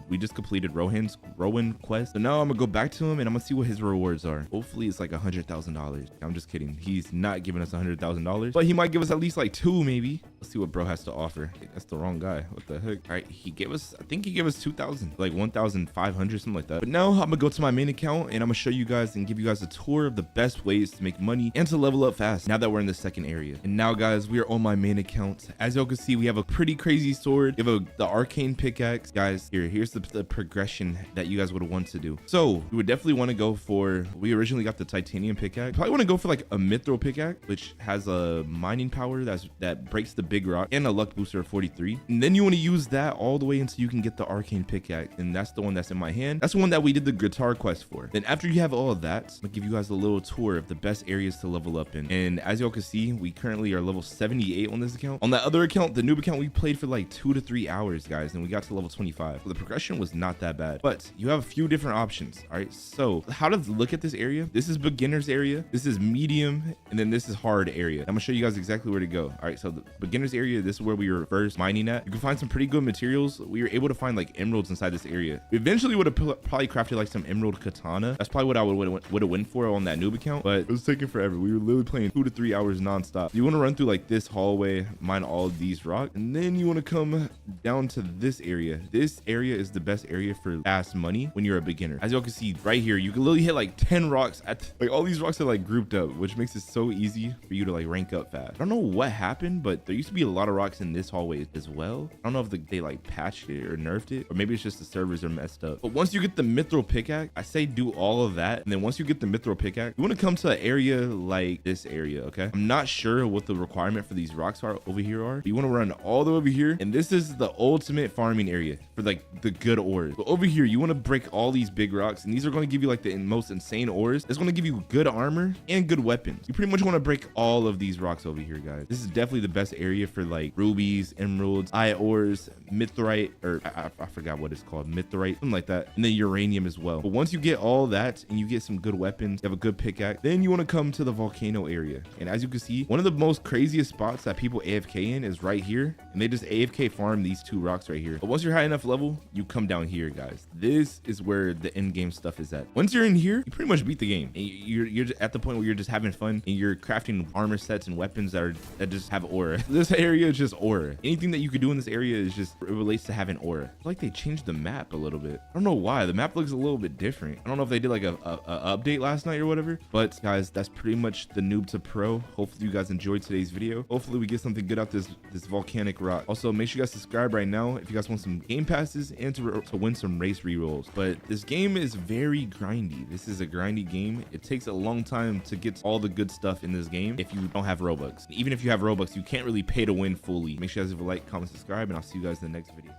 S1: We just completed Rowan quest. So now I'm gonna go back to him and I'm gonna see what his rewards are. Hopefully it's like $100,000. I'm just kidding. He's not giving us $100,000, but he might give us at least like 2 maybe. Let's see what bro has to offer. Hey, that's the wrong guy. What the heck? All right, he gave us, I think he gave us 2,000, like 1,500, something like that. But now I'm gonna go to my main account and I'm gonna show you guys and give you guys a tour of the best ways to make money and to level up fast now that we're in the second area. And now, guys, we are on my main account. As y'all can see, we have a pretty crazy sword. We have the arcane pickaxe. Guys, here's the progression that you guys would want to do. So we would definitely want to go for, we originally got the titanium pickaxe. Probably want to go for like a mithril pickaxe, which has a mining power that breaks the big rock and a luck booster of 43. And then you want to use that all the way until you can get the arcane pickaxe. And that's the one that's in my hand. That's the one that we did the guitar quest for. Then after you have all of that, I'm gonna give you guys a little tour of the best areas to level up in. And as y'all can see, we currently are level 78 on this account. On that other account, the noob account, we played for like 2 to 3 hours, guys, and we got to level 25. So the progression was not that bad, but you have a few different options. All right, so how to look at this area? This is beginner's area, this is medium, and then this is hard area. I'm gonna show you guys exactly where to go. All right, so the beginner's area, this is where we were first mining at. You can find some pretty good materials. We were able to find like emeralds inside this area. We eventually would have probably crafted like some emerald katana. That's probably what I would have went for on that noob account, but it was taking forever. We were literally playing 2 to 3 hours nonstop. You want to run through like this hallway, mine all of these rocks, and then you want to come down to this area. This area is the best area for fast money when you're a beginner. As y'all can see right here, you can literally hit like 10 rocks at like all these rocks are like grouped up, which makes it so easy for you to like rank up fast. I don't know what happened, but there used to to be a lot of rocks in this hallway as well. I don't know if they like patched it or nerfed it, or maybe it's just the servers are messed up. But once you get the mithril pickaxe, I say do all of that. And then once you get the mithril pickaxe, you want to come to an area like this area, okay? I'm not sure what the requirement for these rocks are over here are. You want to run all the way over here. And this is the ultimate farming area for like the good ores. But over here, you want to break all these big rocks. And these are going to give you like the most insane ores. It's going to give you good armor and good weapons. You pretty much want to break all of these rocks over here, guys. This is definitely the best area for like rubies, emeralds, ores, mithrite, or I forgot what it's called, mithrite, something like that, and then uranium as well. But once you get all that and you get some good weapons, you have a good pickaxe, then you want to come to the volcano area. And as you can see, one of the most craziest spots that people AFK in is right here, and they just AFK farm these two rocks right here. But once you're high enough level, you come down here, guys. This is where the end game stuff is at. Once you're in here, you pretty much beat the game. And you're at the point where you're just having fun and you're crafting armor sets and weapons that just have aura. This area is just aura. Anything that you could do in this area is just, it relates to having aura. I feel like they changed the map a little bit. I don't know why. The map looks a little bit different. I don't know if they did like a update last night or whatever, but guys, that's pretty much the noob to pro. Hopefully you guys enjoyed today's video. Hopefully we get something good out this volcanic rock. Also, make sure you guys subscribe right now if you guys want some game passes and to win some race rerolls. But this game is very grindy. This is a grindy game. It takes a long time to get all the good stuff in this game if you don't have Robux. Even if you have Robux, you can't really pay to win fully. Make sure you guys leave a like, comment, subscribe, and I'll see you guys in the next video.